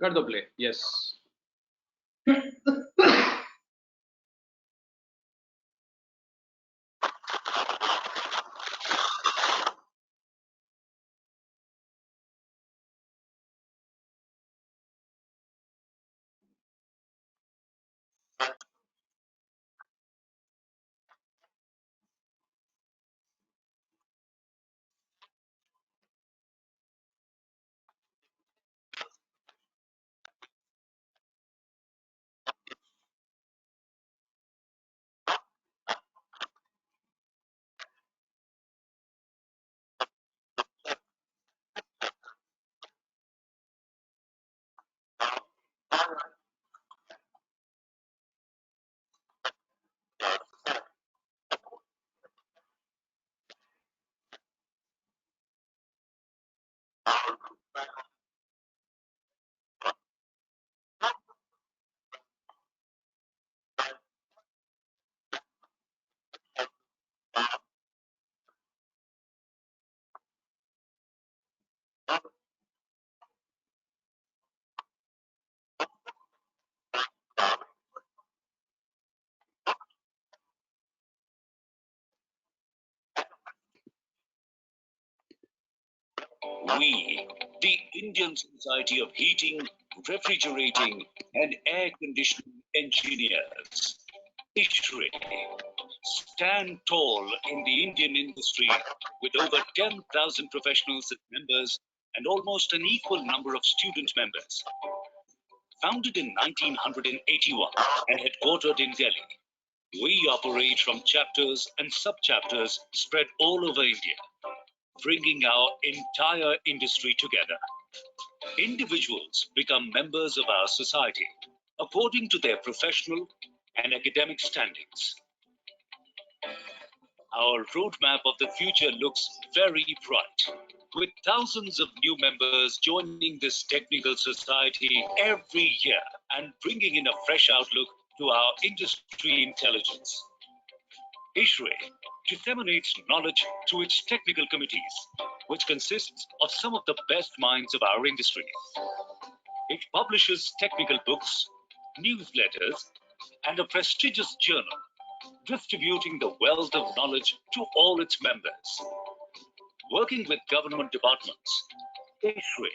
कर दो play. Yes. We, the Indian Society of Heating, Refrigerating and Air Conditioning Engineers, ISHRE, stand tall in the Indian industry with over 10,000 professionals as members and almost an equal number of student members. Founded in 1981 and headquartered in Delhi, we operate from chapters and sub-chapters spread all over India, bringing our entire industry together. Individuals become members of our society according to their professional and academic standings. Our roadmap of the future looks very bright, with thousands of new members joining this technical society every year and bringing in a fresh outlook to our industry intelligence. ISHRE disseminates knowledge through its technical committees, which consists of some of the best minds of our industry. It publishes technical books, newsletters, and a prestigious journal, distributing the wealth of knowledge to all its members. Working with government departments, ISHRE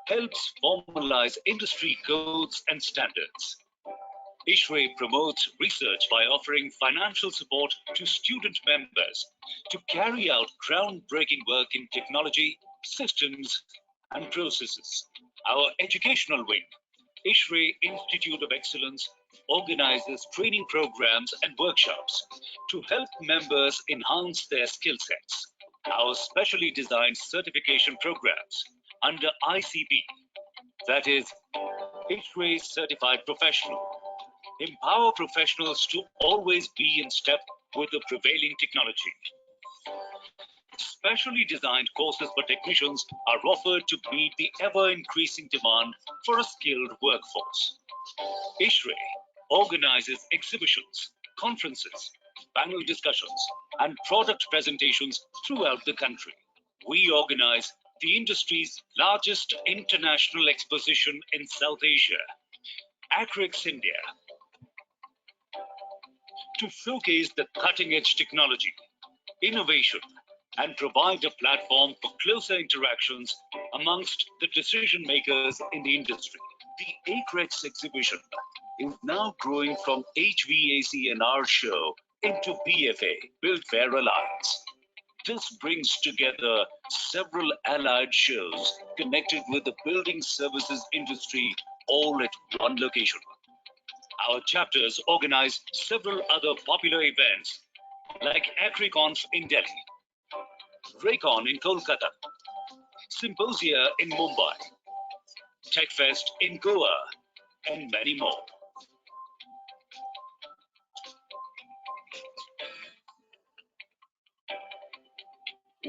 helps formalize industry codes and standards. ISHRE promotes research by offering financial support to student members to carry out groundbreaking work in technology, systems, and processes. Our educational wing, ISHRE Institute of Excellence, organizes training programs and workshops to help members enhance their skill sets. Our specially designed certification programs under ICP, that is, ISHRE Certified Professional, empower professionals to always be in step with the prevailing technology. Specially designed courses for technicians are offered to meet the ever-increasing demand for a skilled workforce. ISHRE organizes exhibitions, conferences, panel discussions, and product presentations throughout the country. We organize the industry's largest international exposition in South Asia, Acrex India, to showcase the cutting-edge technology, innovation, and provide a platform for closer interactions amongst the decision makers in the industry. The ACREX exhibition is now growing from HVAC&R show into BFA, Built-Fair Alliance. This brings together several allied shows connected with the building services industry all at one location. Our chapters organize several other popular events like AgriConf in Delhi, Raycon in Kolkata, Symposia in Mumbai, TechFest in Goa, and many more.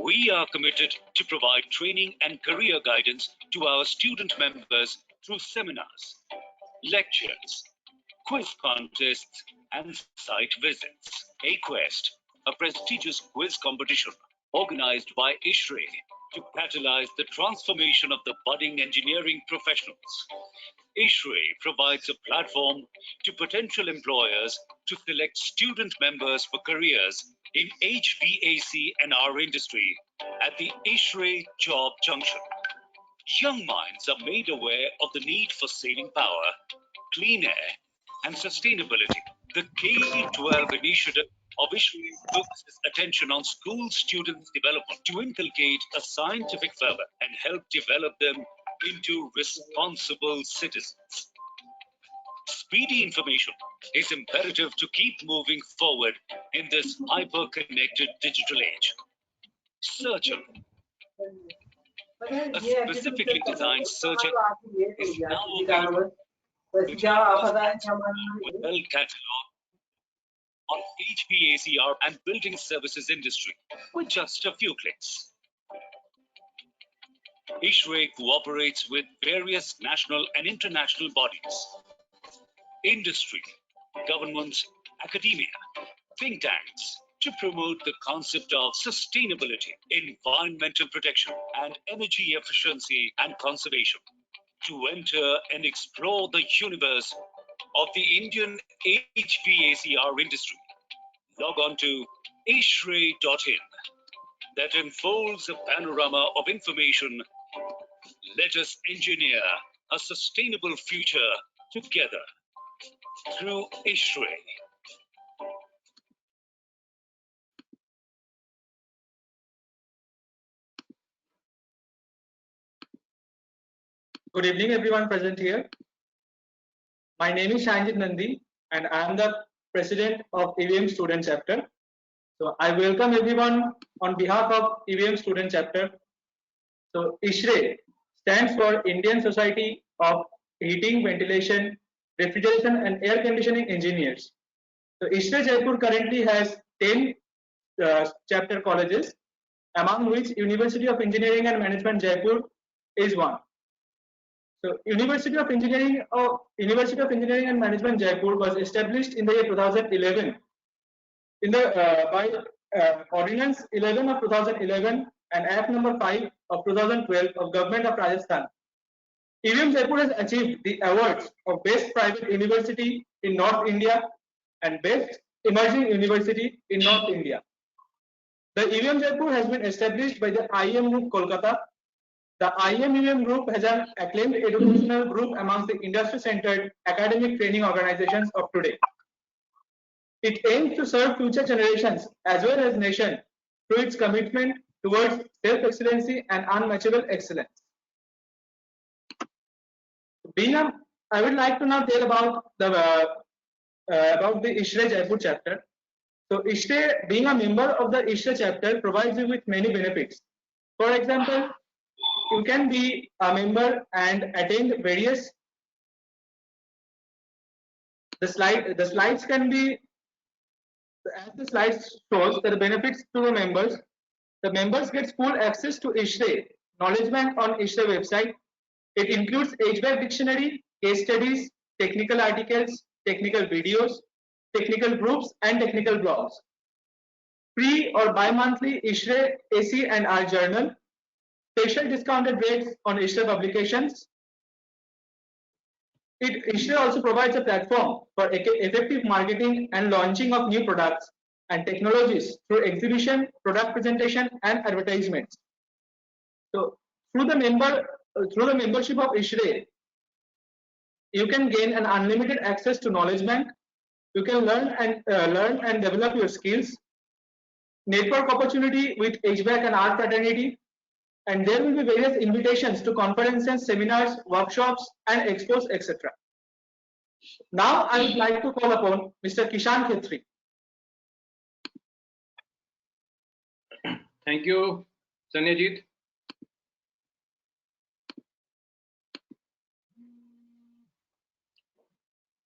We are committed to provide training and career guidance to our student members through seminars, lectures, quiz contests, and site visits. AQuest, a prestigious quiz competition organized by ISHRE, to catalyze the transformation of the budding engineering professionals. ISHRE provides a platform to potential employers to select student members for careers in HVAC and our industry at the ISHRE Job Junction. Young minds are made aware of the need for saving power, clean air, and sustainability. The K-12 initiative of ISHRE focuses attention on school students' development to inculcate a scientific fervor and help develop them into responsible citizens. Speedy information is imperative to keep moving forward in this hyper-connected digital age. Search engine. A specifically designed search engine is now available, which helps us with well catalog on HVACR and building services industry with just a few clicks. ISHRE cooperates with various national and international bodies, industry, governments, academia, think tanks, to promote the concept of sustainability, environmental protection, and energy efficiency and conservation. To enter and explore the universe of the Indian HVACR industry, log on to ishre.in that unfolds a panorama of information. Let us engineer a sustainable future together through ISHRE. Good evening, everyone present here. My name is Shanjit Nandi, and I am the president of EVM Student Chapter. So I welcome everyone on behalf of EVM Student Chapter. So ISHRE stands for Indian Society of Heating, Ventilation, Refrigeration and Air Conditioning Engineers. So ISHRE Jaipur currently has 10 chapter colleges, among which University of Engineering and Management Jaipur is one. So University of Engineering and Management Jaipur was established in the year 2011 in the by Ordinance 11 of 2011 and Act number 5 of 2012 of Government of Rajasthan. EVM Jaipur has achieved the awards of Best Private University in North India and Best Emerging University in North India. The EVM Jaipur has been established by the IEM Group Kolkata. The IEM Group has an acclaimed educational group amongst the industry-centered academic training organizations of today. It aims to serve future generations as well as nation through its commitment towards self-excellency and unmatchable excellence. I would like to now tell about the ISHRE Jaipur chapter. So ISHRE, being a member of the ISHRE chapter, provides you with many benefits. For example, you can be a member and attend various. The slides can be, as the slides shows, the benefits to the members. The members get full access to ISHRE knowledge bank on ISHRE website. It includes HVAC dictionary, case studies, technical articles, technical videos, technical groups, and technical blogs. Free or bi-monthly ISHRE AC and R journal. Special discounted rates on ISHRE publications. ISHRE also provides a platform for effective marketing and launching of new products and technologies through exhibition, product presentation, and advertisements. So through the membership of ISHRE, you can gain an unlimited access to knowledge bank. You can learn and develop your skills. Network opportunity with HVAC and R fraternity. And there will be various invitations to conferences, seminars, workshops, and expos, etc. Now I would like to call upon Mr. Kishan Khetri. Thank you, Sanyajit.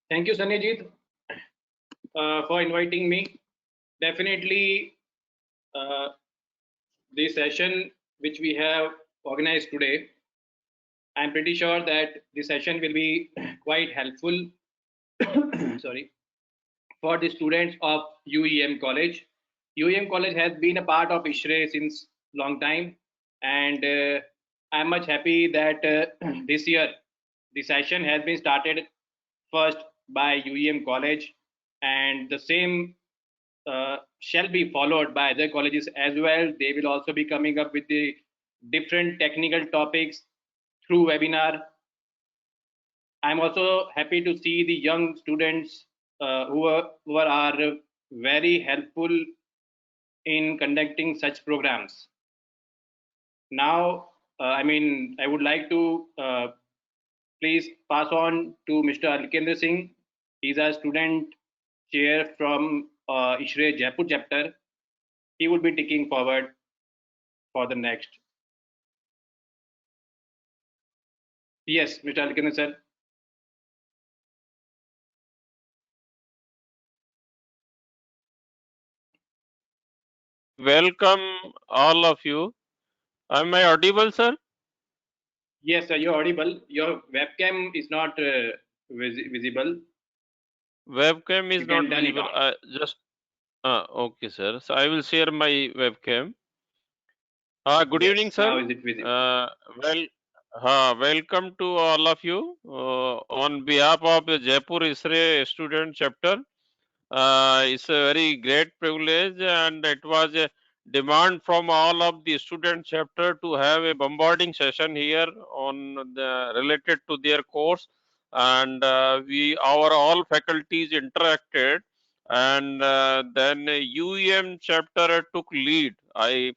Thank you, Sanyajit, for inviting me. Definitely, the session which we have organized today, I'm pretty sure that the session will be quite helpful sorry, for the students of UEM College. UEM College has been a part of ISHRE since long time, and I'm much happy that this year the session has been started first by UEM College, and the same shall be followed by other colleges as well. They will also be coming up with the different technical topics through webinar. I'm also happy to see the young students who are very helpful in conducting such programs. Now, I would like to please pass on to Mr. Alkendra Singh. He's a student chair from ISRE Jaipur chapter. He would be taking forward for the next. Yes, Mr. Alkendra sir. Welcome all of you. Am I audible, sir? Yes, sir, you're audible. Your webcam is not visible. Webcam is You not can turn it visible. on. Okay, sir. So I will share my webcam. Good Yes, evening, now sir. is it visible? Well, welcome to all of you on behalf of the Jaipur ISRE student chapter. It's a very great privilege, and it was a demand from all of the student chapter to have a bombarding session here on the related to their course, and we our all faculties interacted, and then UEM chapter took lead. I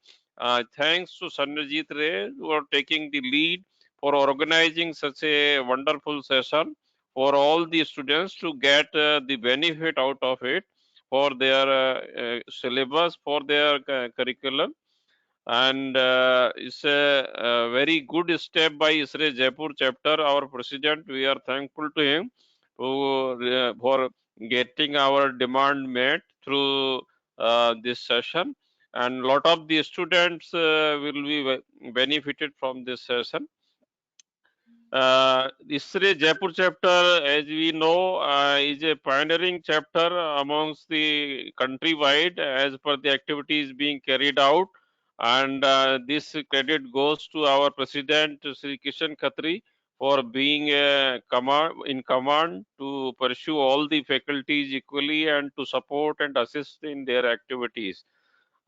thanks to Sanjit Ray for taking the lead for organizing such a wonderful session for all the students to get the benefit out of it for their syllabus, for their curriculum. And it's a very good step by ISRE Jaipur chapter. Our president, we are thankful to him for getting our demand met through this session. And lot of the students will be benefited from this session. ISRE Jaipur chapter, as we know, is a pioneering chapter amongst the countrywide as per the activities being carried out. And this credit goes to our president, Sri Kishan Khatri, for being in command to pursue all the faculties equally and to support and assist in their activities.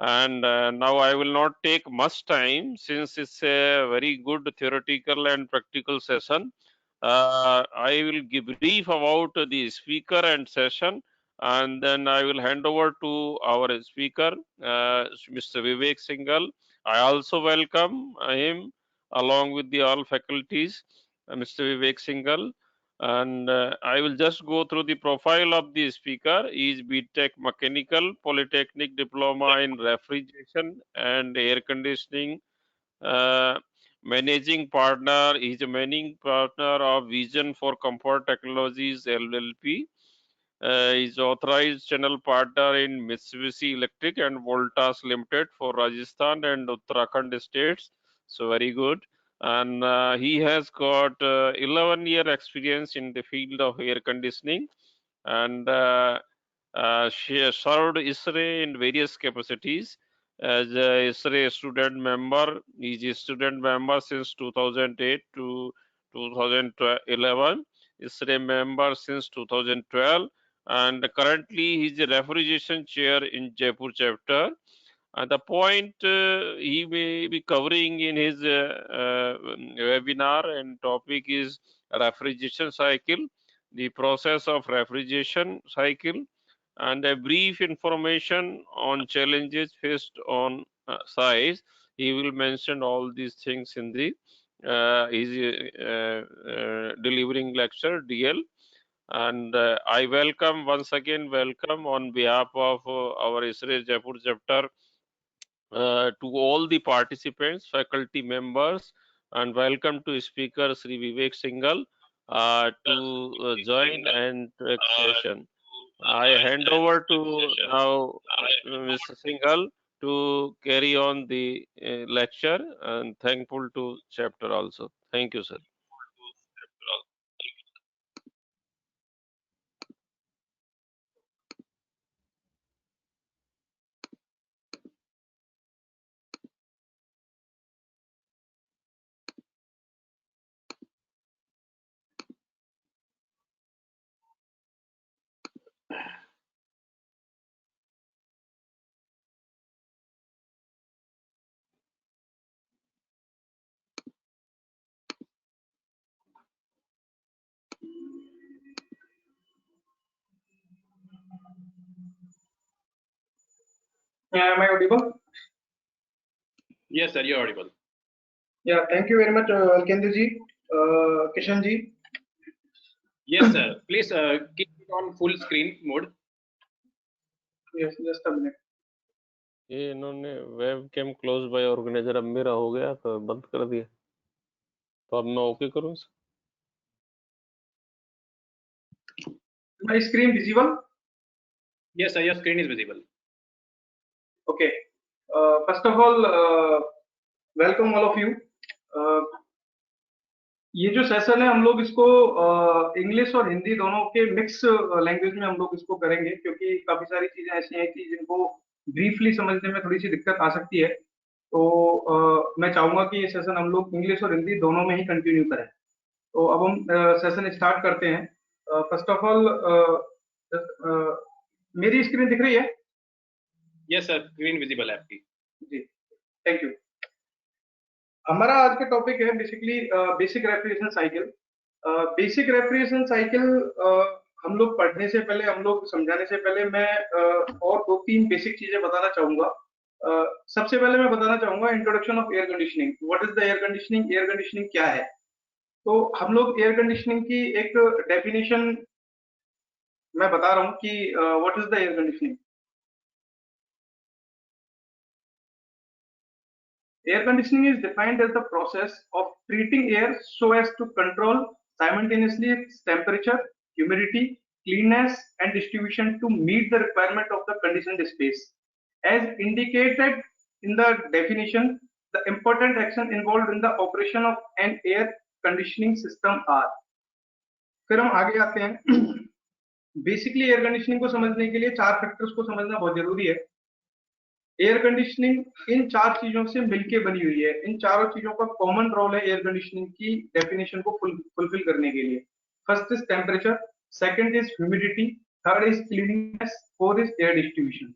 And now I will not take much time since it's a very good theoretical and practical session. I will give brief about the speaker and session, and then I will hand over to our speaker, Mr. Vivek Singhal. I also welcome him along with the all faculties, Mr. Vivek Singhal. And I will just go through the profile of the speaker. He is BTech Mechanical Polytechnic Diploma in Refrigeration and Air Conditioning. Uh, Managing partner, he is a managing partner of Vision for Comfort Technologies LLP. He is authorized channel partner in Mitsubishi Electric and Voltas Limited for Rajasthan and Uttarakhand states. So very good. And he has got 11-year experience in the field of air conditioning, and she has served ISRE in various capacities as a ISRE student member. He is a student member since 2008 to 2011, ISRE member since 2012, and currently he is a refrigeration chair in Jaipur chapter. And the point he may be covering in his webinar and topic is refrigeration cycle, the process of refrigeration cycle, and a brief information on challenges faced on size. He will mention all these things in the his delivering lecture DL. And I welcome once again, welcome on behalf of our ISRE Jaipur chapter to all the participants, faculty members, and welcome to speaker Sri Vivek Singhal to join and take session. I hand over to now Mr. Singhal to carry on the lecture, and thankful to chapter also. Thank you, sir. Am I audible? Yes, sir, you're audible. Yeah, thank you very much, Alkendra ji, Kishan ji. Yes, sir. Please keep it on full screen mode. Yes, just a minute. ये इन्होंने web cam close by organiser, अब मेरा हो गया तो बंद कर दिया, तो अब मैं ओके करूँ? My screen visible? Yes, sir, your screen is visible. Okay. First of all, welcome all of you. ये जो सेशन है हम लोग इसको इंग्लिश और हिंदी दोनों के मिक्स लैंग्वेज में हम लोग इसको करेंगे, क्योंकि काफी सारी चीजें ऐसी हैं कि जिनको ब्रीफली समझने में थोड़ी सी दिक्कत आ सकती है। तो मैं चाहूंगा कि ये सेशन हम लोग इंग्लिश और हिंदी दोनों में ही कंटिन्यू करें। तो अब हम सेशन स्टार्ट करते हैं। फर्स्ट ऑफ ऑल, मेरी स्क्रीन दिख रही है? Yes, sir, screen visible है आपकी। जी, थैंक यू। हमारा आज का टॉपिक है basically basic refrigeration cycle. Basic refrigeration cycle हम लोग पढ़ने से पहले, हम लोग समझाने से पहले मैं और दो तीन बेसिक चीजें बताना चाहूंगा। सबसे पहले मैं बताना चाहूंगा introduction of air conditioning. What is the air conditioning? Air conditioning क्या है? तो हम लोग एयर कंडीशनिंग की एक डेफिनेशन मैं बता रहा हूँ कि what is the air conditioning. Air conditioning is defined as the process of treating air so as to control simultaneously its temperature, humidity, cleanness, and distribution to meet the requirement of the conditioned space. As indicated in the definition, the important action involved in the operation of an air conditioning system are. फिर हम आगे आते हैं। Basically air conditioning को समझने के लिए चार फैक्टर्स को समझना बहुत जरूरी है। एयर कंडीशनिंग इन चार चीजों से मिलके बनी हुई है। इन चारों चीजों का कॉमन रोल है एयर कंडीशनिंग की डेफिनेशन को फुलफिल करने के लिए। First is temperature, second is humidity, third is cleanness, fourth is air distribution.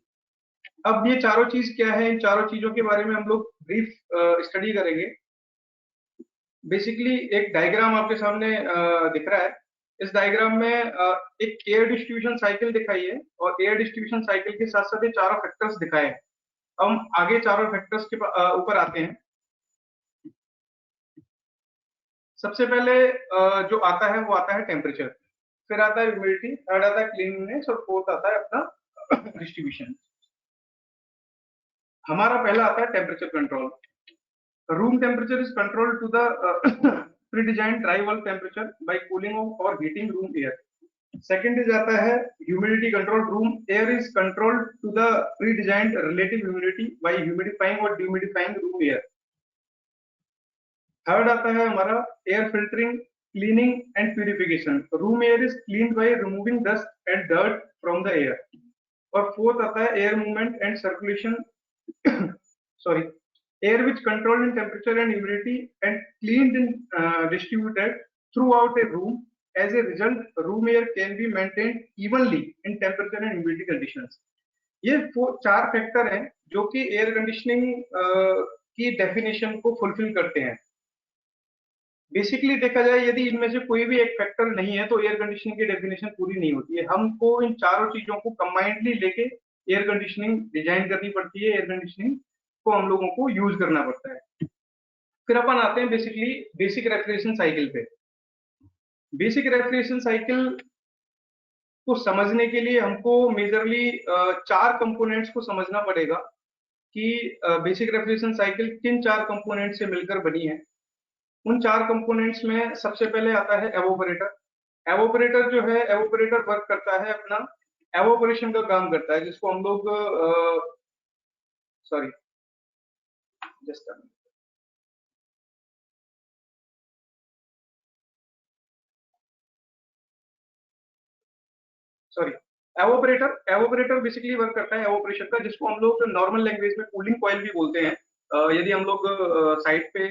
अब ये चारों चीज क्या है, इन चारों चीजों के बारे में हम लोग ब्रीफ स्टडी करेंगे। बेसिकली एक डायग्राम आपके सामने दिख रहा है। इस डायग्राम में एक एयर डिस्ट्रीब्यूशन साइकिल दिखाई है और एयर डिस्ट्रीब्यूशन साइकिल के साथ साथ ये चारों फैक्टर्स दिखाए हैं। हम आगे चारों फैक्टर्स के ऊपर आते हैं। सबसे पहले जो आता है वो आता है टेम्परेचर, फिर आता है ह्यूमिडिटी, थर्ड आता है क्लीननेस और फोर्थ आता है अपना डिस्ट्रीब्यूशन। हमारा पहला आता है temperature control. Room temperature is control to the predesigned dry bulb temperature by cooling of और heating room air. Second is आता है humidity control. Room air is controlled to the predesigned relative humidity by humidifying और dehumidifying room air. Third आता है हमारा air filtering, cleaning and purification. Room air is cleaned by removing dust and dirt from the air. और fourth आता है air movement and circulation sorry air which controlled in temperature and humidity and cleaned and distributed throughout a room. As a result, room air can be maintained evenly in temperature and humidity conditions. ये चार factor हैं जो कि air conditioning की definition को fulfil करते हैं। Basically देखा जाए यदि इनमें से कोई भी एक फैक्टर नहीं है तो एयर कंडीशनिंग की डेफिनेशन पूरी नहीं होती है। हमको इन चारों चीजों को कंबाइंडली लेके एयर कंडीशनिंग डिजाइन करनी पड़ती है, एयर कंडीशनिंग को हम लोगों को यूज करना पड़ता है। फिर अपन आते हैं बेसिकली बेसिक रेफ्रिजरेशन साइकिल पे। बेसिक रेफ्रिजरेशन साइकिल को समझने के लिए हमको मेजरली चार कंपोनेंट्स को समझना पड़ेगा कि बेसिक रेफ्रिजरेशन साइकिल किन चार कंपोनेंट से मिलकर बनी है। उन चार कंपोनेंट्स में सबसे पहले आता है एवोपरेटर। एवोपरेटर जो है, एवोपरेटर वर्क करता है अपना एवोपरेशन का काम करता है, जिसको हम लोग sorry just sorry evaporator basically work करता है एवोपरेशन का, जिसको हम लोग नॉर्मल लैंग्वेज में कूलिंग कॉइल भी बोलते हैं। यदि हम लोग साइड पे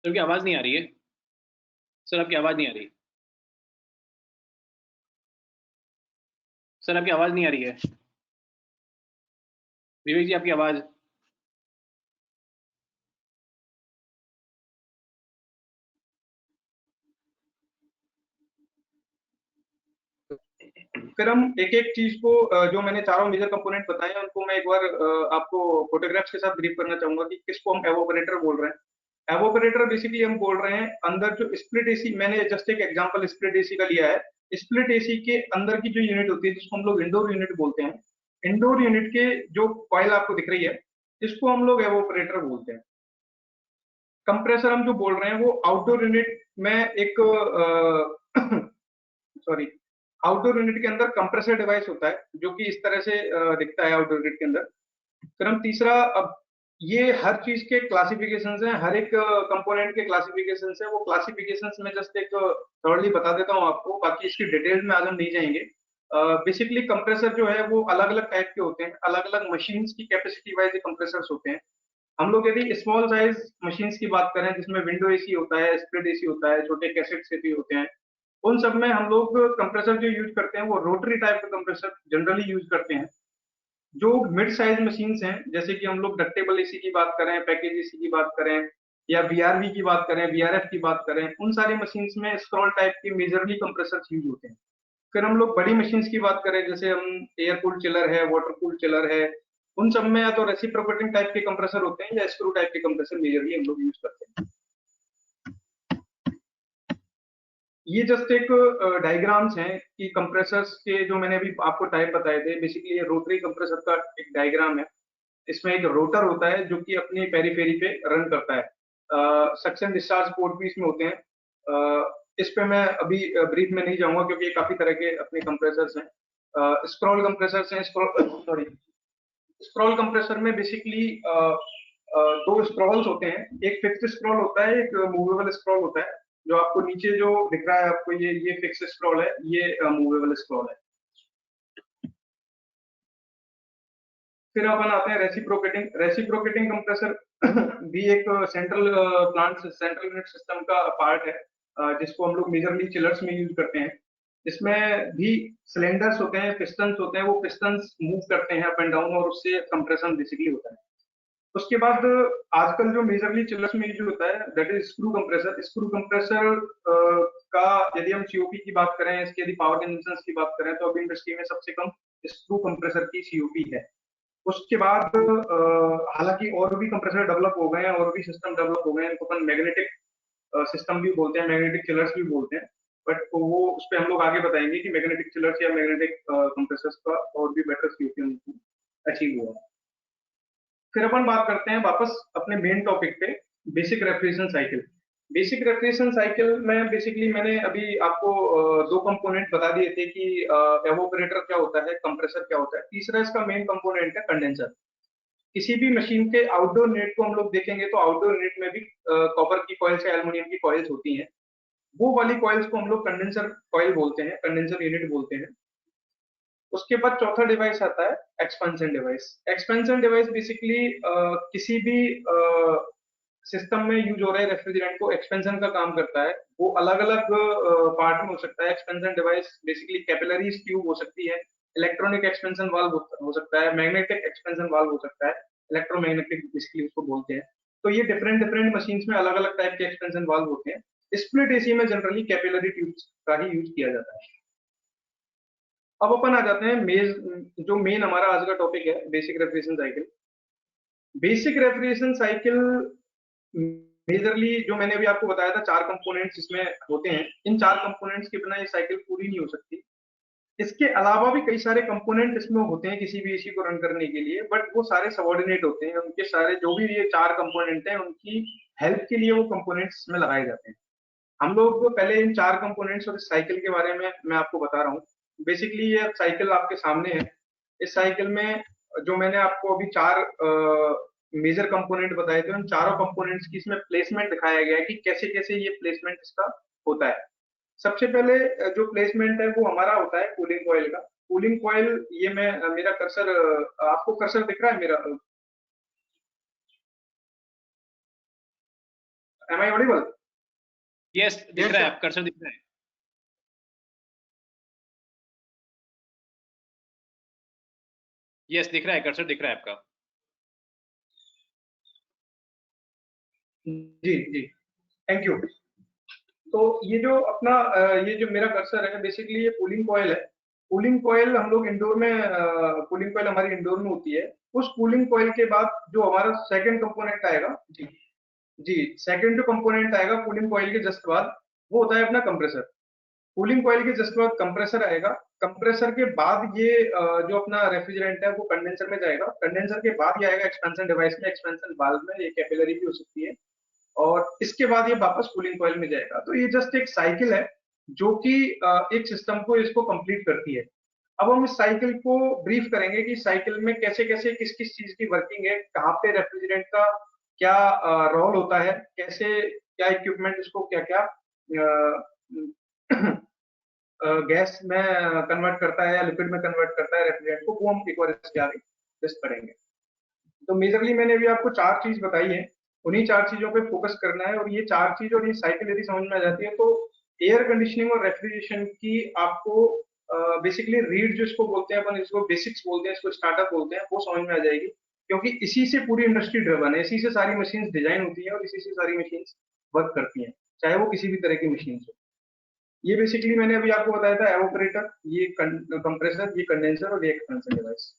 सर की आवाज नहीं आ रही है। सर आपकी आवाज नहीं आ रही। सर आपकी आवाज नहीं आ रही है। विवेक जी आपकी आवाज। फिर हम एक एक चीज को जो मैंने चारों मेजर कंपोनेंट बताए हैं उनको मैं एक बार आपको फोटोग्राफ्स के साथ ब्रीफ करना चाहूंगा कि किसको हम एवोपरेटर बोल रहे हैं। एवोपरेटर बेसिकली हम बोल रहे हैं अंदर जो स्प्लिट एसी, मैंने जस्ट एक एग्जांपल स्प्लिट एसी का लिया है। स्प्लिट एसी के अंदर की जो यूनिट होती है जिसको हम लोग इंडोर यूनिट बोलते हैं, इंडोर यूनिट के जो कॉइल आपको दिख रही है इसको हम लोग एवोपरेटर बोलते हैं। कंप्रेसर हम जो बोल रहे हैं वो आउटडोर यूनिट में एक सॉरी आउटडोर यूनिट के अंदर कंप्रेसर डिवाइस होता है जो कि इस तरह से दिखता है आउटडोर यूनिट के अंदर। फिर हम तीसरा, अब ये हर चीज के क्लासिफिकेशंस हैं, हर एक कंपोनेंट के क्लासिफिकेशंस हैं। वो क्लासिफिकेशंस में जस्ट एक थोड़ी बता देता हूँ आपको, बाकी इसकी डिटेल्स में आज हम नहीं जाएंगे। बेसिकली कंप्रेसर जो है वो अलग अलग टाइप के होते हैं, अलग अलग मशीन्स की कैपेसिटी वाइज कंप्रेसर्स होते हैं। हम लोग यदि स्मॉल साइज मशीन्स की बात करें जिसमें विंडो एसी होता है, स्प्लिट एसी होता है, छोटे कैसेट एसी होते हैं, उन सब में हम लोग कंप्रेसर जो यूज करते हैं वो रोटरी टाइप का कंप्रेसर जनरली यूज करते हैं। जो मिड साइज मशीन्स हैं जैसे कि हम लोग डक्टेबल एसी की बात करें, पैकेज एसी की बात करें, या बीआरवी की बात करें, बीआरएफ की बात करें, उन सारी मशीन्स में स्क्रॉल टाइप के मेजरली कंप्रेसर यूज होते हैं। फिर हम लोग बड़ी मशीन्स की बात करें जैसे हम एयर कूल्ड चिलर है, वाटर कूल्ड चिलर है, उन सब में या तो रेसिप्रोकेटिंग टाइप के कंप्रेसर होते हैं या स्क्रू टाइप के कंप्रेसर मेजरली हम लोग यूज करते हैं। ये जस्ट एक डायग्राम्स हैं कि कंप्रेसर्स के जो मैंने अभी आपको टाइप बताए थे। बेसिकली ये रोटरी कंप्रेसर का एक डायग्राम है। इसमें एक रोटर होता है जो कि अपनी पेरीफेरी पे रन करता है। सक्शन डिस्चार्ज पोर्ट भी इसमें होते हैं। इस पे मैं अभी ब्रीफ में नहीं जाऊंगा क्योंकि ये काफी तरह के अपने कंप्रेसर्स हैं। स्क्रॉल कंप्रेसर्स हैं, स्क्रॉल कंप्रेसर में बेसिकली दो स्क्रॉल्स होते हैं, एक फिक्स्ड स्क्रॉल होता है, एक मूवेबल स्क्रॉल होता है। जो आपको नीचे जो दिख रहा है आपको, ये फिक्स्ड स्क्रॉल है, ये मूवेबल स्क्रॉल है। फिर अपन आते हैं रेसिप्रोकेटिंग कंप्रेसर भी एक सेंट्रल यूनिट सिस्टम का पार्ट है, जिसको हम लोग मेजरली चिलर्स में यूज करते हैं। इसमें भी सिलेंडर्स होते हैं, पिस्टन्स होते हैं, वो पिस्टन्स मूव करते हैं अप एंड डाउन और उससे कंप्रेशन बेसिकली होता है। उसके बाद आजकल जो मेजरली चिलर्स में यूज होता है that is screw compressor. Screw compressor का यदि हम सीओपी की बात करें, इसके यदि पावर कंजम्पशन की बात करें तो अभी इंडस्ट्री में सबसे कम स्क्रू कंप्रेसर की सीओपी है। उसके बाद हालांकि और भी कंप्रेसर डेवलप हो गए हैं, और भी सिस्टम डेवलप हो गए हैं, इनको अपन मैग्नेटिक सिस्टम भी बोलते हैं, मैग्नेटिक चिलर्स भी बोलते हैं। बट वो उस पर हम लोग आगे बताएंगे कि मैग्नेटिक चिलर्स या मैग्नेटिक कंप्रेसर्स का और भी बेटर सीओपी अचीव हुआ। फिर अपन बात करते हैं वापस अपने मेन टॉपिक पे, basic refrigeration cycle. Basic refrigeration cycle में बेसिकली मैंने अभी आपको दो कंपोनेंट बता दिए थे कि एवोपरेटर क्या होता है, कंप्रेसर क्या होता है। तीसरा इसका मेन कंपोनेंट है कंडेंसर। किसी भी मशीन के आउटडोर यूनिट को हम लोग देखेंगे तो आउटडोर यूनिट में भी कॉपर की कॉइल्स या एल्युमिनियम की कॉइल्स होती हैं। वो वाली कॉइल्स को हम लोग कंडेंसर कॉइल बोलते हैं, कंडेंसर यूनिट बोलते हैं। उसके बाद चौथा डिवाइस आता है expansion device. Expansion device basically किसी भी सिस्टम में यूज हो रहे रेफ्रिजरेंट को एक्सपेंशन का काम करता है। वो अलग अलग पार्ट में हो सकता है। Expansion device basically capillaries tube हो सकती है, इलेक्ट्रॉनिक एक्सपेंशन वाल्व हो सकता है, मैग्नेटिक एक्सपेंशन वाल्व हो सकता है, इलेक्ट्रोमैग्नेटिक बेसिकली उसको बोलते हैं। तो ये डिफरेंट डिफरेंट मशीन्स में अलग अलग टाइप के एक्सपेंशन वाल्व होते हैं। स्प्लिट एसी में जनरली कैपिलरी ट्यूब्स का ही यूज किया जाता है। अब अपन आ जाते हैं जो मेन हमारा आज का टॉपिक है, basic refrigeration cycle. Basic refrigeration cycle majorly जो मैंने अभी आपको बताया था, चार कंपोनेंट्स इसमें होते हैं। इन चार कंपोनेंट्स के बिना ये साइकिल पूरी नहीं हो सकती। इसके अलावा भी कई सारे कंपोनेंट इसमें होते हैं किसी भी एसी को रन करने के लिए, बट वो सारे सबऑर्डिनेट होते हैं। उनके सारे जो भी ये चार कंपोनेंट हैं उनकी हेल्प के लिए वो कंपोनेंट्स में लगाए जाते हैं। हम लोग पहले इन चार कंपोनेंट्स और इस साइकिल के बारे में मैं आपको बता रहा हूँ। बेसिकली ये साइकिल आपके सामने है। इस साइकिल में जो मैंने आपको अभी चार मेजर कंपोनेंट बताए थे, उन चारों कंपोनेंट्स की इसमें प्लेसमेंट दिखाया गया है कि कैसे कैसे ये प्लेसमेंट इसका होता है। सबसे पहले जो प्लेसमेंट है वो हमारा होता है कूलिंग कॉइल का। कूलिंग कॉइल, ये मैं मेरा कर्सर, आपको कर्सर दिख रहा है मेरा? M I audible? यस, दिख रहा है, आप कर्सर दिख रहा है। यस, दिख रहा है, कर्सर दिख रहा है आपका। जी जी, थैंक यू। तो ये जो अपना ये जो मेरा कर्सर है बेसिकली ये कूलिंग कॉइल है। कूलिंग कॉइल हम लोग इंडोर में, कूलिंग कॉइल हमारी इंडोर में होती है। उस कूलिंग कॉइल के बाद जो हमारा सेकंड कंपोनेंट आएगा जी सेकंड जो कंपोनेंट आएगा कूलिंग कॉइल के जस्ट बाद, वो होता है अपना कंप्रेसर। कूलिंग कॉइल के जस्ट बाद कंप्रेसर आएगा। कंप्रेसर के बाद ये जो अपना रेफ्रिजरेंट है वो कंडेंसर में जाएगा। कंडेंसर के बाद ये आएगा एक्सपेंशन डिवाइस में, एक्सपेंशन वाल्व में, ये कैपिलरी भी हो सकती है, और इसके बाद ये वापस कूलिंग कॉइल में जाएगा। तो ये जस्ट एक साइकिल है जो कि एक सिस्टम को इसको कंप्लीट करती है। अब हम इस साइकिल को ब्रीफ करेंगे कि साइकिल में कैसे कैसे किस किस चीज की वर्किंग है, कहाँ पे रेफ्रिजरेंट का क्या रोल होता है, कैसे क्या इक्विपमेंट इसको क्या क्या गैस में कन्वर्ट करता है या लिक्विड में कन्वर्ट करता है रेफ्रिजरेंट को, वो हम एक बार इसके आगे टेस्ट करेंगे। तो मेजरली मैंने अभी आपको 4 चीज बताई है, उन्हीं 4 चीजों पे फोकस करना है। और ये 4 चीज और ये साइकिल यदि समझ में आ जाती है तो एयर कंडीशनिंग और रेफ्रिजरेशन की आपको बेसिकली रीड जो इसको बोलते हैं अपन, इसको बेसिक्स बोलते हैं, इसको स्टार्टअप बोलते हैं, वो समझ में आ जाएगी। क्योंकि इसी से पूरी इंडस्ट्री ड्रिवन है, इसी से सारी मशीन डिजाइन होती है और इसी से सारी मशीन वर्क करती हैं, चाहे वो किसी भी तरह की मशीन हो। ये बेसिकली मैंने अभी आपको बताया था एवोपरेटर, ये कंप्रेसर, ये कंडेंसर और ये एक्सपेंशन डिवाइस।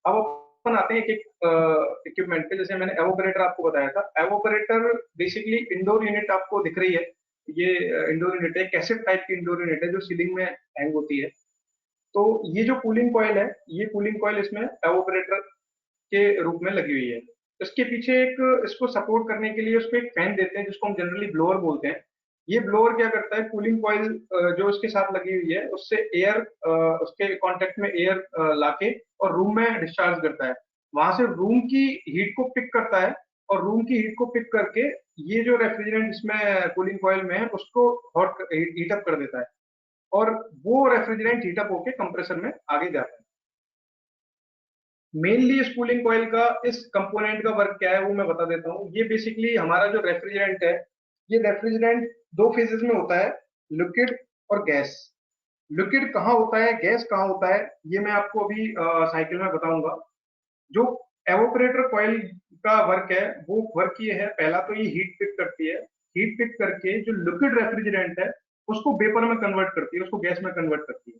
अब अपन आते हैं एक एक इक्विपमेंट पे। जैसे मैंने एवोपरेटर आपको बताया था, एवोपरेटर बेसिकली इंडोर यूनिट आपको दिख रही है, ये इंडोर यूनिट है, कैसेट टाइप की इंडोर यूनिट है जो सीलिंग में हैंग होती है। तो ये जो कूलिंग कॉइल है, ये कूलिंग कॉइल इसमें एवोपरेटर के रूप में लगी हुई है। इसके पीछे एक, इसको सपोर्ट करने के लिए उसको एक फैन देते हैं जिसको हम जनरली ब्लोअर बोलते हैं। ये ब्लोअर क्या करता है, कूलिंग कॉइल जो उसके साथ लगी हुई है उससे एयर, उसके कांटेक्ट में एयर लाके और रूम में डिस्चार्ज करता है। वहां से रूम की हीट को पिक करता है और रूम की हीट को पिक करके ये जो रेफ्रिजरेंट इसमें कूलिंग कॉइल में है उसको हॉट हीट अप कर देता है, और वो रेफ्रिजरेंट हीट अप होके कंप्रेसर में आगे जाता है। मेनली इस कूलिंग कॉइल का, इस कंपोनेंट का वर्क क्या है वो मैं बता देता हूँ। ये बेसिकली हमारा जो रेफ्रिजरेंट है, ये रेफ्रिजरेंट 2 फेजेस में होता है, लिक्विड और गैस। लिक्विड कहाँ होता है, गैस कहाँ होता है, ये मैं आपको अभी साइकिल में बताऊंगा। जो एवोपरेटर कॉइल का वर्क है वो वर्क ये है, पहला तो ये हीट पिक करती है, हीट पिक करके जो लिक्विड रेफ्रिजरेंट है उसको वेपर में कन्वर्ट करती है, उसको गैस में कन्वर्ट करती है।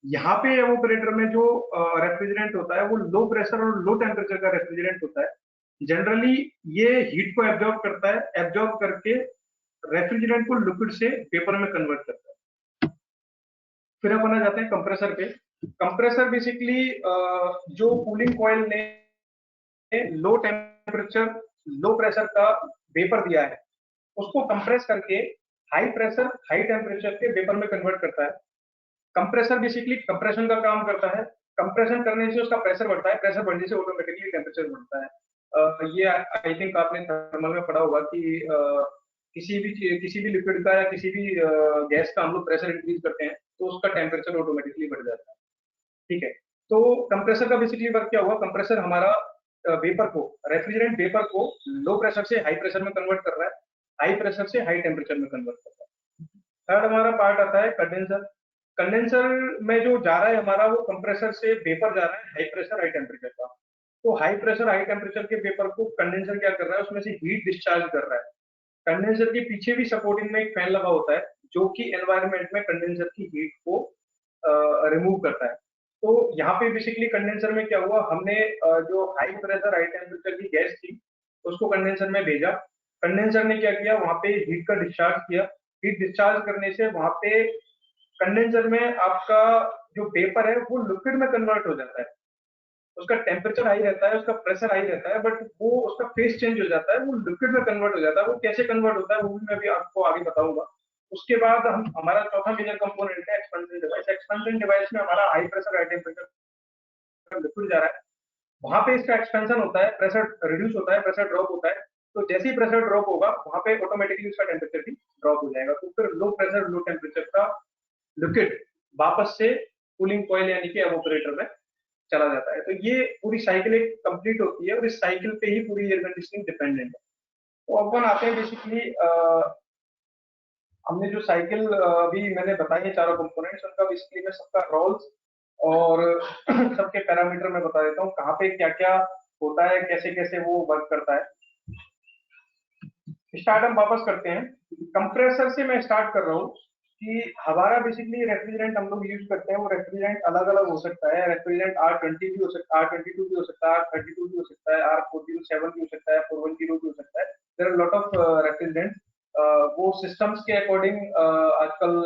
यहाँ पे एवोपरेटर में जो रेफ्रिजरेंट होता है वो लो प्रेशर और लो टेम्परेचर का रेफ्रिजरेंट होता है। जनरली ये हीट को एब्जॉर्ब करता है, एब्जॉर्ब करके रेफ्रिजरेंट को लिक्विड से वेपर में कन्वर्ट करता है। फिर अपन आ जाते हैं कंप्रेसर पे। कंप्रेसर बेसिकली जो कूलिंग कॉइल ने लो टेम्परेचर लो प्रेशर का वेपर दिया है उसको कंप्रेस करके हाई प्रेशर हाई टेम्परेचर के वेपर में कन्वर्ट करता है। कंप्रेसर बेसिकली कंप्रेशन का काम करता है। कंप्रेशन करने से उसका प्रेशर बढ़ता है, प्रेशर बढ़ने से ऑटोमेटिकली टेम्परेचर बढ़ता है। ये आई थिंक आपने थर्मल में पढ़ा होगा कि किसी भी लिक्विड का या किसी भी गैस का हम लोग प्रेशर इंक्रीज करते हैं तो उसका टेम्परेचर ऑटोमेटिकली बढ़ जाता है। ठीक है, तो कंप्रेसर का बेसिकली वर्क क्या हुआ, कंप्रेसर हमारा वेपर को, रेफ्रिजरेंट वेपर को लो प्रेशर से हाई प्रेशर में कन्वर्ट कर रहा है, हाई प्रेशर से हाई टेम्परेचर में कन्वर्ट कर रहा है। थर्ड हमारा पार्ट आता है कंडेंसर। कंडेंसर में जो जा रहा है हमारा, वो कंप्रेसर से वेपर जा रहा है हाई प्रेशर हाई टेम्परेचर का। तो हाई प्रेशर हाई टेम्परेचर के वेपर को कंडेंसर क्या कर रहा है, उसमें से हीट डिस्चार्ज कर रहा है। कंडेंसर के पीछे भी सपोर्टिंग में एक फैन लगा होता है जो कि एनवायरनमेंट में कंडेंसर की हीट को रिमूव करता है। तो यहाँ पे बेसिकली कंडेंसर में क्या हुआ, हमने जो हाई प्रेशर हाई टेम्परेचर की गैस थी उसको कंडेंसर में भेजा। कंडेंसर ने क्या किया, वहां पे हीट का डिस्चार्ज किया। हीट डिस्चार्ज करने से वहां पे कंडेंसर में आपका जो वेपर है वो लिक्विड में कन्वर्ट हो जाता है। उसका टेम्परेचर हाई रहता है, उसका प्रेशर हाई रहता है, बट वो उसका फेस चेंज हो जाता है, वो लिक्विड में कन्वर्ट हो जाता है। वो कैसे कन्वर्ट होता है वो भी मैं अभी आपको आगे बताऊंगा। उसके बाद हम, हमारा चौथा मेजर कंपोनेंट है एक्सपेंशन डिवाइस। एक्सपेंशन डिवाइस में हमारा high pressure high temperature liquid जा रहा है, वहां पे इसका एक्सपेंशन होता है, प्रेशर रिड्यूस होता है, प्रेशर ड्रॉप होता है। तो जैसे ही प्रेशर ड्रॉप होगा वहां पे ऑटोमेटिकली उसका टेम्परेचर भी ड्रॉप हो जाएगा। तो फिर लो प्रेशर लो टेम्परेचर का लिक्विड वापस से कूलिंग कॉइल यानी कि एवोपरेटर में चला जाता है। तो ये पूरी साइकिल एक कंप्लीट होती है और इस साइकिल पे ही पूरी एयर कंडीशनिंग डिपेंडेंट है। तो अपन आते हैं बेसिकली, हमने जो साइकिल अभी मैंने बताई है चारों कंपोनेंट्स, उनका बेसिकली मैं सबका रोल्स और सबके पैरामीटर में बता देता हूँ, कहाँ पे क्या क्या होता है, कैसे कैसे वो वर्क करता है। स्टार्ट हम वापस करते हैं, कंप्रेसर से मैं स्टार्ट कर रहा हूँ। कि हमारा बेसिकली रेफ्रिजरेंट हम लोग यूज करते हैं, वो रेफ्रिजरेंट अलग अलग हो सकता है। रेफ्रिजरेंट R20 भी हो सकता है, R22 भी हो सकता है, R32 भी हो सकता है, R407 भी हो सकता है, 410 भी हो सकता है। There are lot of refrigerant. वो सिस्टम्स के अकॉर्डिंग आजकल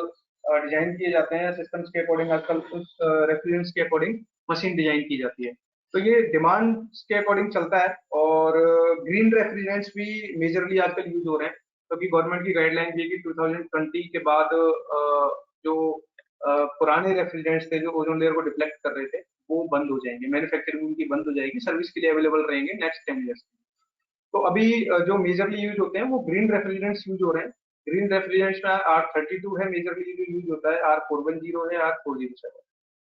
डिजाइन किए जाते हैं, सिस्टम्स के अकॉर्डिंग आजकल उस रेफ्रिजरेंट्स के अकॉर्डिंग मशीन डिजाइन की जाती है। तो ये डिमांड के अकॉर्डिंग चलता है। और ग्रीन रेफ्रिजरेंट्स भी मेजरली आजकल यूज हो रहे हैं, क्योंकि गवर्नमेंट की गाइडलाइन ये कि 2020 के बाद जो पुराने रेफ्रिजरेंट्स थे जो ओजोन लेयर को डिप्लेक्ट कर रहे थे वो बंद हो जाएंगे, मैन्युफैक्चरिंग उनकी बंद हो जाएगी, सर्विस के लिए अवेलेबल रहेंगे नेक्स्ट 10 ईयर्स। तो अभी जो मेजरली यूज होते हैं वो ग्रीन रेफ्रिजरेंट्स यूज हो रहे हैं। ग्रीन रेफ्रिजरेंट्स में R32 है मेजरली जो यूज होता है, R410 है, R407।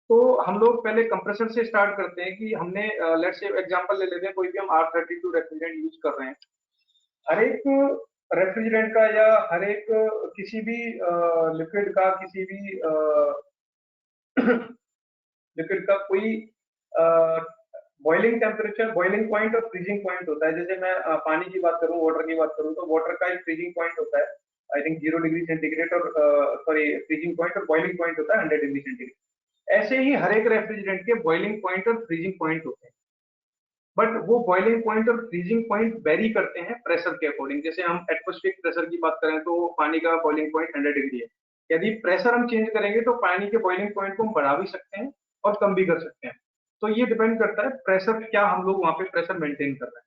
तो हम लोग पहले कंप्रेसर से स्टार्ट करते हैं कि हमने लेट्स से एग्जांपल ले लेते हैं, कोई भी हम R32 रेफ्रिजरेंट यूज कर रहे हैं। हर एक रेफ्रिजरेंट का या हर एक किसी भी लिक्विड का, किसी भी लिक्विड का कोई बॉइलिंग टेम्परेचर, बॉइलिंग पॉइंट और फ्रीजिंग पॉइंट होता है। जैसे मैं पानी की बात करूं, वाटर की बात करूं, तो वाटर का एक फ्रीजिंग पॉइंट होता है, आई थिंक 0 डिग्री सेंटीग्रेड, और सॉरी फ्रीजिंग पॉइंट और बॉइलिंग पॉइंट होता है 100 डिग्री सेंटीग्रेड। ऐसे ही हर एक रेफ्रिजरेंट के बॉइलिंग पॉइंट और फ्रीजिंग पॉइंट होते हैं, बट वो बॉइलिंग पॉइंट और फ्रीजिंग पॉइंट वेरी करते हैं प्रेशर के अकॉर्डिंग। जैसे हम एटमॉस्फेरिक प्रेशर की बात करें तो पानी का बॉइलिंग पॉइंट 100 डिग्री है। यदि प्रेशर हम चेंज करेंगे तो पानी के बॉइलिंग पॉइंट को हम बढ़ा भी सकते हैं और कम भी कर सकते हैं। तो ये डिपेंड करता है प्रेशर, क्या हम लोग वहां पे प्रेशर मेंटेन कर रहे हैं।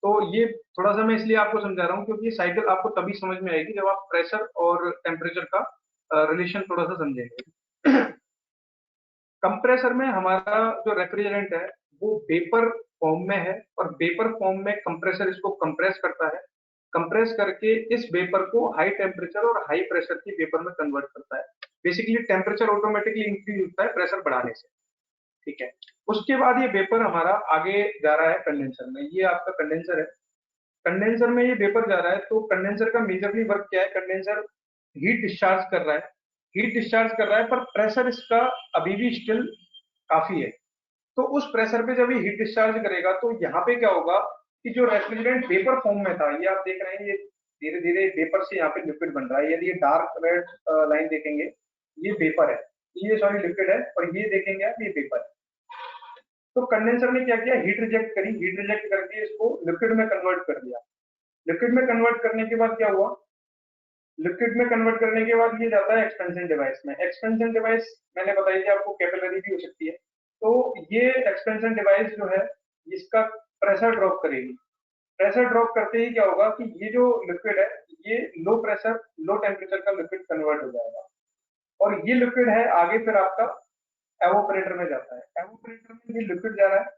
तो ये थोड़ा सा मैं इसलिए आपको समझा रहा हूँ क्योंकि ये साइकिल आपको तभी समझ में आएगी जब आप प्रेशर और टेम्परेचर का रिलेशन थोड़ा सा समझेंगे। कंप्रेसर में हमारा जो रेफ्रिजरेंट है वो वेपर फॉर्म में है, और वेपर फॉर्म में कंप्रेसर इसको कंप्रेस करता है। कंप्रेस करके इस वेपर को हाई टेम्परेचर और हाई प्रेशर की वेपर में कन्वर्ट करता है। बेसिकली टेम्परेचर ऑटोमेटिकली इंक्रीज होता है प्रेशर बढ़ाने से, ठीक है। उसके बाद ये वेपर हमारा आगे जा रहा है कंडेंसर में। ये आपका कंडेंसर है, कंडेंसर में ये वेपर जा रहा है। तो कंडेंसर का मेजरली वर्क क्या है, कंडेंसर हीट डिस्चार्ज कर रहा है, हीट डिस्चार्ज कर रहा है, पर प्रेशर इसका अभी भी स्टिल काफी है। तो उस प्रेशर पे जब ये हीट डिस्चार्ज करेगा तो यहाँ पे क्या होगा कि जो रेफ्रिजरेंट वेपर फॉर्म में था, ये आप देख रहे हैं, ये धीरे धीरे वेपर से यहाँ पे लिक्विड बन रहा है। यदि ये डार्क रेड लाइन देखेंगे, ये वेपर है, ये सॉरी लिक्विड है, और ये देखेंगे आप, ये वेपर है। तो कंडेंसर ने क्या किया, हीट रिजेक्ट करी, हीट रिजेक्ट करके इसको लिक्विड में कन्वर्ट कर दिया। लिक्विड में कन्वर्ट करने के बाद क्या हुआ, लिक्विड में कन्वर्ट करने के बाद ये जाता है एक्सपेंशन डिवाइस में। एक्सपेंशन डिवाइस मैंने बताई थी आपको, कैपिलरी भी हो सकती है। तो ये एक्सपेंशन डिवाइस जो है इसका प्रेशर ड्रॉप करेगी। प्रेशर ड्रॉप करते ही क्या होगा कि ये जो लिक्विड है ये लो प्रेशर लो टेम्परेचर का लिक्विड कन्वर्ट हो जाएगा, और ये लिक्विड है आगे फिर आपका एवोपरेटर में जाता है। एवोपरेटर में ये लिक्विड जा रहा है।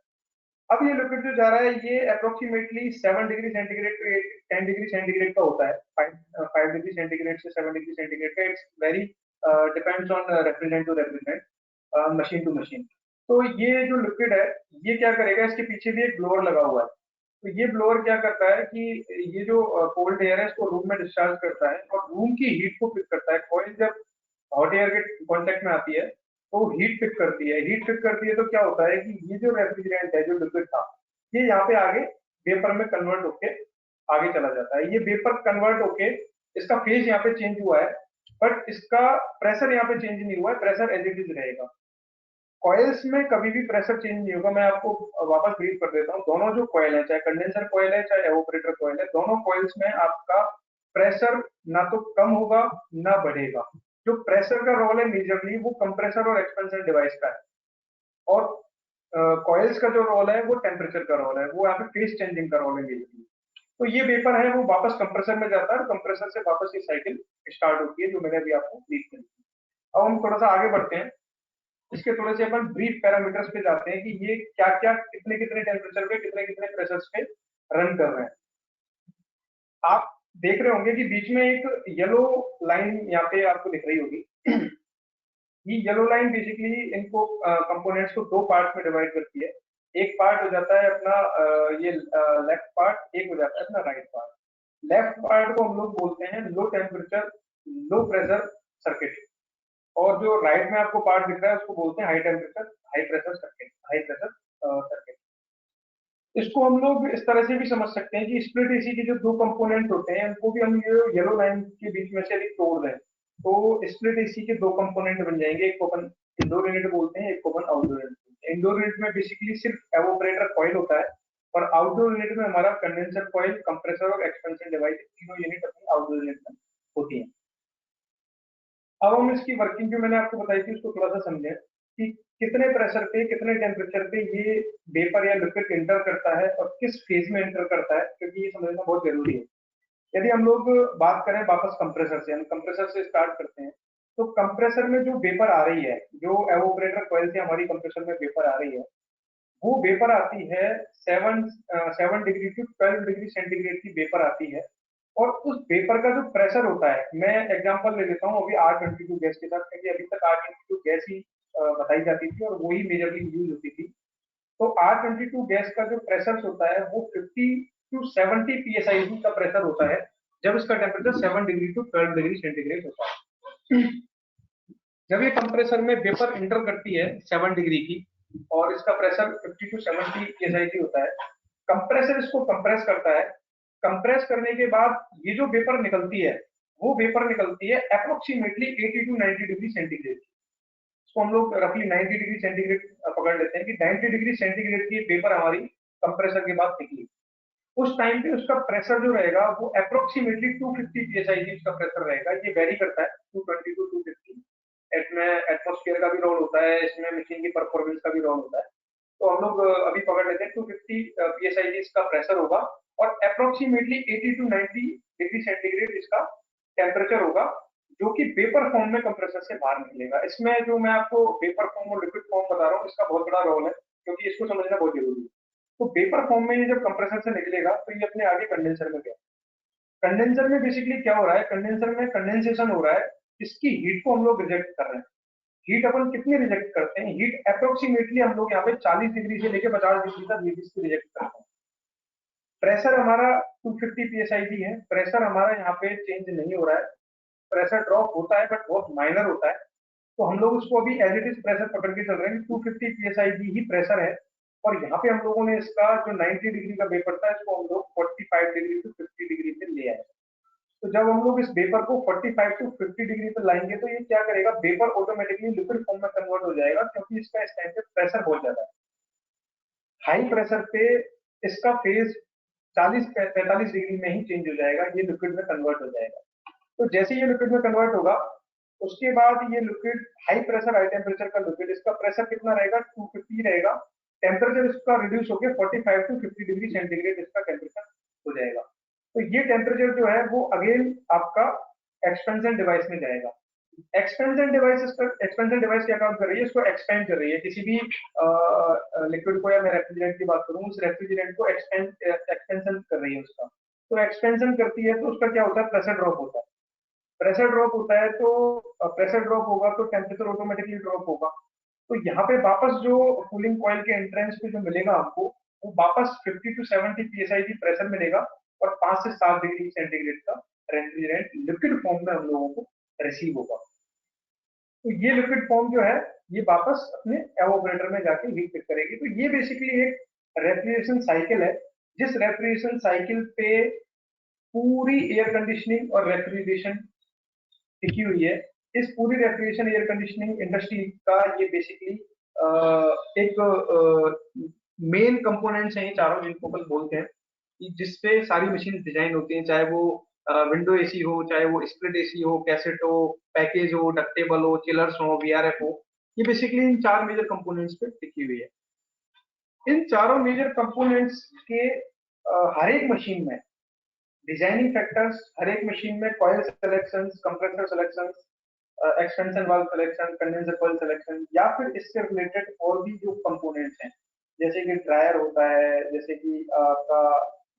अब ये लिक्विड जो जा रहा है ये approximately 7 degree centigrade to 10 degree centigrade का होता है। 5 डिग्री सेंटीग्रेड से 7 डिग्री सेंटीग्रेड का, it's very depends on refrigerant to refrigerant, machine to machine. तो ये जो लिक्विड है ये क्या करेगा, इसके पीछे भी एक ब्लोअर लगा हुआ है। तो ये ब्लोअर क्या करता है कि ये जो कोल्ड एयर है इसको रूम में डिस्चार्ज करता है और रूम की हीट को पिक करता है। कॉइल जब हॉट एयर के कांटेक्ट में आती है तो हीट पिक करती है, हीट पिक करती है तो क्या होता है कि ये जो रेफ्रिजरेंट है जो लिक्विड था ये यहाँ पे आगे वेपर में कन्वर्ट होके आगे चला जाता है। ये वेपर कन्वर्ट होके इसका फेज यहाँ पे चेंज हुआ है, बट इसका प्रेशर यहाँ पे चेंज नहीं हुआ है, प्रेशर एज इट इज रहेगा। कॉइल्स में कभी भी प्रेशर चेंज नहीं होगा। मैं आपको वापस ब्रीफ कर देता हूँ, दोनों जो कॉइल है, चाहे कंडेंसर कॉइल है चाहे एवोपरेटर कॉइल है, दोनों कॉइल्स में आपका प्रेशर ना तो कम होगा ना बढ़ेगा। जो प्रेशर का रोल है मेजरली वो कंप्रेसर और एक्सपेंशन डिवाइस का है, और कॉइल्स का जो रोल है वो टेम्परेचर का रोल है, वो यहाँ पे फेज चेंजिंग का रोल है मेजरली। तो ये वेपर है वो वापस कंप्रेसर में जाता है और कंप्रेसर से वापस ये साइकिल स्टार्ट होती है जो मैंने अभी आपको ब्रीफ कर दी। अब हम थोड़ा सा आगे बढ़ते हैं, इसके थोड़े से अपन ब्रीफ पैरामीटर्स पे जाते हैं कि ये क्या क्या कितने कितने टेम्परेचर पे कितने कितने प्रेशर्स पे रन कर रहे हैं। आप देख रहे होंगे कि बीच में एक येलो लाइन यहाँ पे आपको दिख रही होगी। ये येलो लाइन बेसिकली इनको कंपोनेंट्स को दो पार्ट में डिवाइड करती है। एक पार्ट हो जाता है अपना ये लेफ्ट पार्ट, एक हो जाता है अपना राइट पार्ट। लेफ्ट पार्ट को हम लोग बोलते हैं low temperature low pressure circuit, और जो राइट में आपको पार्ट दिख रहा है उसको बोलते हैं high temperature high pressure circuit, high pressure circuit. इसको हम लोग इस तरह से भी समझ सकते हैं कि स्प्लिट एसी के जो दो कंपोनेंट होते हैं उनको भी हम ये येलो लाइन के बीच में से भी तोड़ दें तो स्प्लिट एसी के दो कंपोनेंट बन जाएंगे, एक को अपन इंडोर यूनिट बोलते हैं, एक को अपन आउटडोर यूनिट बोलते हैं। इंडोर यूनिट में बेसिकली सिर्फ एवोपरेटर कॉइल होता है, और आउटडोर यूनिट में हमारा कंडेंसर कॉइल, कंप्रेसर और एक्सपेंशन डिवाइस, तीनों यूनिट अपनी आउटडोर यूनिट में होती है। अब हम इसकी वर्किंग जो मैंने आपको बताई थी उसको थोड़ा सा समझें कि कितने प्रेशर पे, कितने टेम्परेचर पे ये वेपर या लिक्विड इंटर करता है और किस फेज में इंटर करता है, क्योंकि ये समझना बहुत जरूरी है। यदि हम लोग बात करें वापस कंप्रेसर से, हम कंप्रेसर से स्टार्ट करते हैं, तो कंप्रेसर में जो वेपर आ रही है, जो एवोपरेटर कॉइल से हमारी कंप्रेसर में वेपर आ रही है, वो वेपर आती है 7 डिग्री टू 12 डिग्री सेंटीग्रेड की वेपर आती है। और उस वेपर का जो प्रेशर होता है, मैं एग्जांपल ले लेता हूँ अभी R22 गैस के साथ, क्योंकि अभी तक R22 गैस ही बताई जाती थी और वही मेजरली यूज होती थी। तो R22 गैस का जो प्रेशर होता है वो 50 टू 70 psi का प्रेशर होता है, जब इसका temperature 7 degree to 12 degree centigrade होता है। जब ये कंप्रेसर में वेपर इंटर करती है 7 डिग्री की, और इसका प्रेशर 50 टू 70 psi होता है, कंप्रेसर इसको कंप्रेस करता है। कंप्रेस करने के बाद ये जो वेपर निकलती है, वो वेपर निकलती है अप्रोक्सीमेटली 80 टू 90 डिग्री सेंटीग्रेड। इसको हम लोग रफली 90 डिग्री सेंटीग्रेड पकड़ लेते हैं कि 90 डिग्री सेंटीग्रेड की वेपर हमारी कंप्रेसर के बाद निकली। उस टाइम पे उसका प्रेशर जो रहेगा वो अप्रोक्सीमेटली 250 psi इसका प्रेशर रहेगा। ये वेरी करता है 220 टू 250। इसमें एटमॉस्फेयर का भी रोल होता है, इसमें मशीन की परफॉर्मेंस का भी रोल होता है। तो हम लोग अभी पकड़ लेते हैं 250 psi इसका प्रेशर होगा, और अप्रोक्सीमेटली 80 टू 90 डिग्री सेंटीग्रेड इसका टेम्परेचर होगा, जो कि वेपर फॉर्म में कंप्रेसर से बाहर निकलेगा। इसमें जो मैं आपको वेपर फॉर्म और लिक्विड फॉर्म बता रहा हूँ, इसका बहुत बड़ा रोल है, क्योंकि इसको समझना बहुत जरूरी है। तो वेपर फॉर्म में ये जब कंप्रेसर से निकलेगा तो ये अपने आगे कंडेंसर में गया। कंडेंसर में बेसिकली क्या हो रहा है, कंडेंसर में कंडेंसेशन हो रहा है, इसकी हीट को हम लोग रिजेक्ट कर रहे हैं। हीट अपन कितनी रिजेक्ट करते हैं, हीट अप्रोक्सीमेटली हम लोग यहाँ पे 40 डिग्री से लेकर 50 डिग्री तक हीट इसकी रिजेक्ट करते हैं। प्रेशर हमारा 250 psi भी है, प्रेशर हमारा यहाँ पे चेंज नहीं हो रहा है, प्रेशर ड्रॉप होता है बट बहुत माइनर होता है। तो हम लोग उसको अभी एज इट इज प्रेशर पकड़ के चल रहे हैं, 250 psi ही प्रेशर है। और यहाँ पे हम लोगों ने इसका जो 90 डिग्री का वेपर था, इसको हम लोग 45 डिग्री टू 50 डिग्री पे ले आए। तो जब हम लोग इस वेपर को 45 टू 50 डिग्री पे लाएंगे तो ये क्या करेगा, वेपर ऑटोमेटिकली लिक्विड फॉर्म में कन्वर्ट हो जाएगा, क्योंकि इसका इस टाइम पे प्रेशर बहुत ज्यादा है। हाई प्रेशर पे इसका फेज 40-45 डिग्री में ही चेंज हो जाएगा, ये लिक्विड में कन्वर्ट हो जाएगा। तो जैसे ये लिक्विड में कन्वर्ट होगा, उसके बाद ये liquid high pressure high temperature का लिक्विड, इसका प्रेशर कितना रहेगा, 250 रहेगा। टेम्परेचर इसका रिड्यूस होकर 45 टू 50 डिग्री सेंटीग्रेड इसका टेम्परेचर हो जाएगा। तो ये टेम्परेचर जो है वो अगेन आपका एक्सपेंशन डिवाइस में जाएगा। एक्सपेंशन डिवाइस क्या काम कर रही है, इसको एक्सपेंड कर रही है। किसी भी लिक्विड को, या मैं रेफ्रिजरेंट की बात करूं, उस रेफ्रिजरेंट को एक्सपेंशन कर रही है उसका। तो एक्सपेंशन करती है तो उसका क्या होता है, प्रेशर ड्रॉप होता है। प्रेशर ड्रॉप होता है तो प्रेशर ड्रॉप होगा तो टेम्परेचर ऑटोमेटिकली ड्रॉप होगा। तो यहाँ पे वापस जो कूलिंग कॉइल के एंट्रेंस पे जो मिलेगा आपको, वो वापस 50 टू 70 psi की प्रेशर मिलेगा, और 5 से 7 डिग्री सेंटीग्रेड का रेफ्रिजरेंट लिक्विड फॉर्म में हम लोगों को रिसीव होगा। तो ये लिक्विड फॉर्म जो है ये वापस अपने एवोपरेटर में जाके हीट पिक करेगी। तो ये बेसिकली एक रेफ्रिजरेशन साइकिल है, जिस रेफ्रिजरेशन साइकिल पे पूरी एयर कंडीशनिंग और रेफ्रिजरेशन टिकी हुई है। इस पूरी रेफ्रिजरेशन एयर कंडीशनिंग इंडस्ट्री का ये बेसिकली एक मेन कंपोनेंट्स हैं, ये चारों जिनको अपन बोलते हैं, कि जिसपे सारी मशीन डिजाइन होती हैं, चाहे वो विंडो एसी हो, चाहे वो स्प्लिट एसी हो, कैसेट हो, पैकेज हो, डक्टेबल हो, चिलर्स हो, वीआरएफ हो। ये बेसिकली इन 4 मेजर कंपोनेंट्स पे टिकी हुई है। इन चारों मेजर कंपोनेंट्स के हर एक मशीन में डिजाइनिंग फैक्टर्स, हर एक मशीन में coil selection, compressor selection, extension valve selection, condenser coil selection, या फिर इससे रिलेटेड और भी जो कंपोनेंट्स हैं, जैसे कि ड्रायर होता है, जैसे कि आपका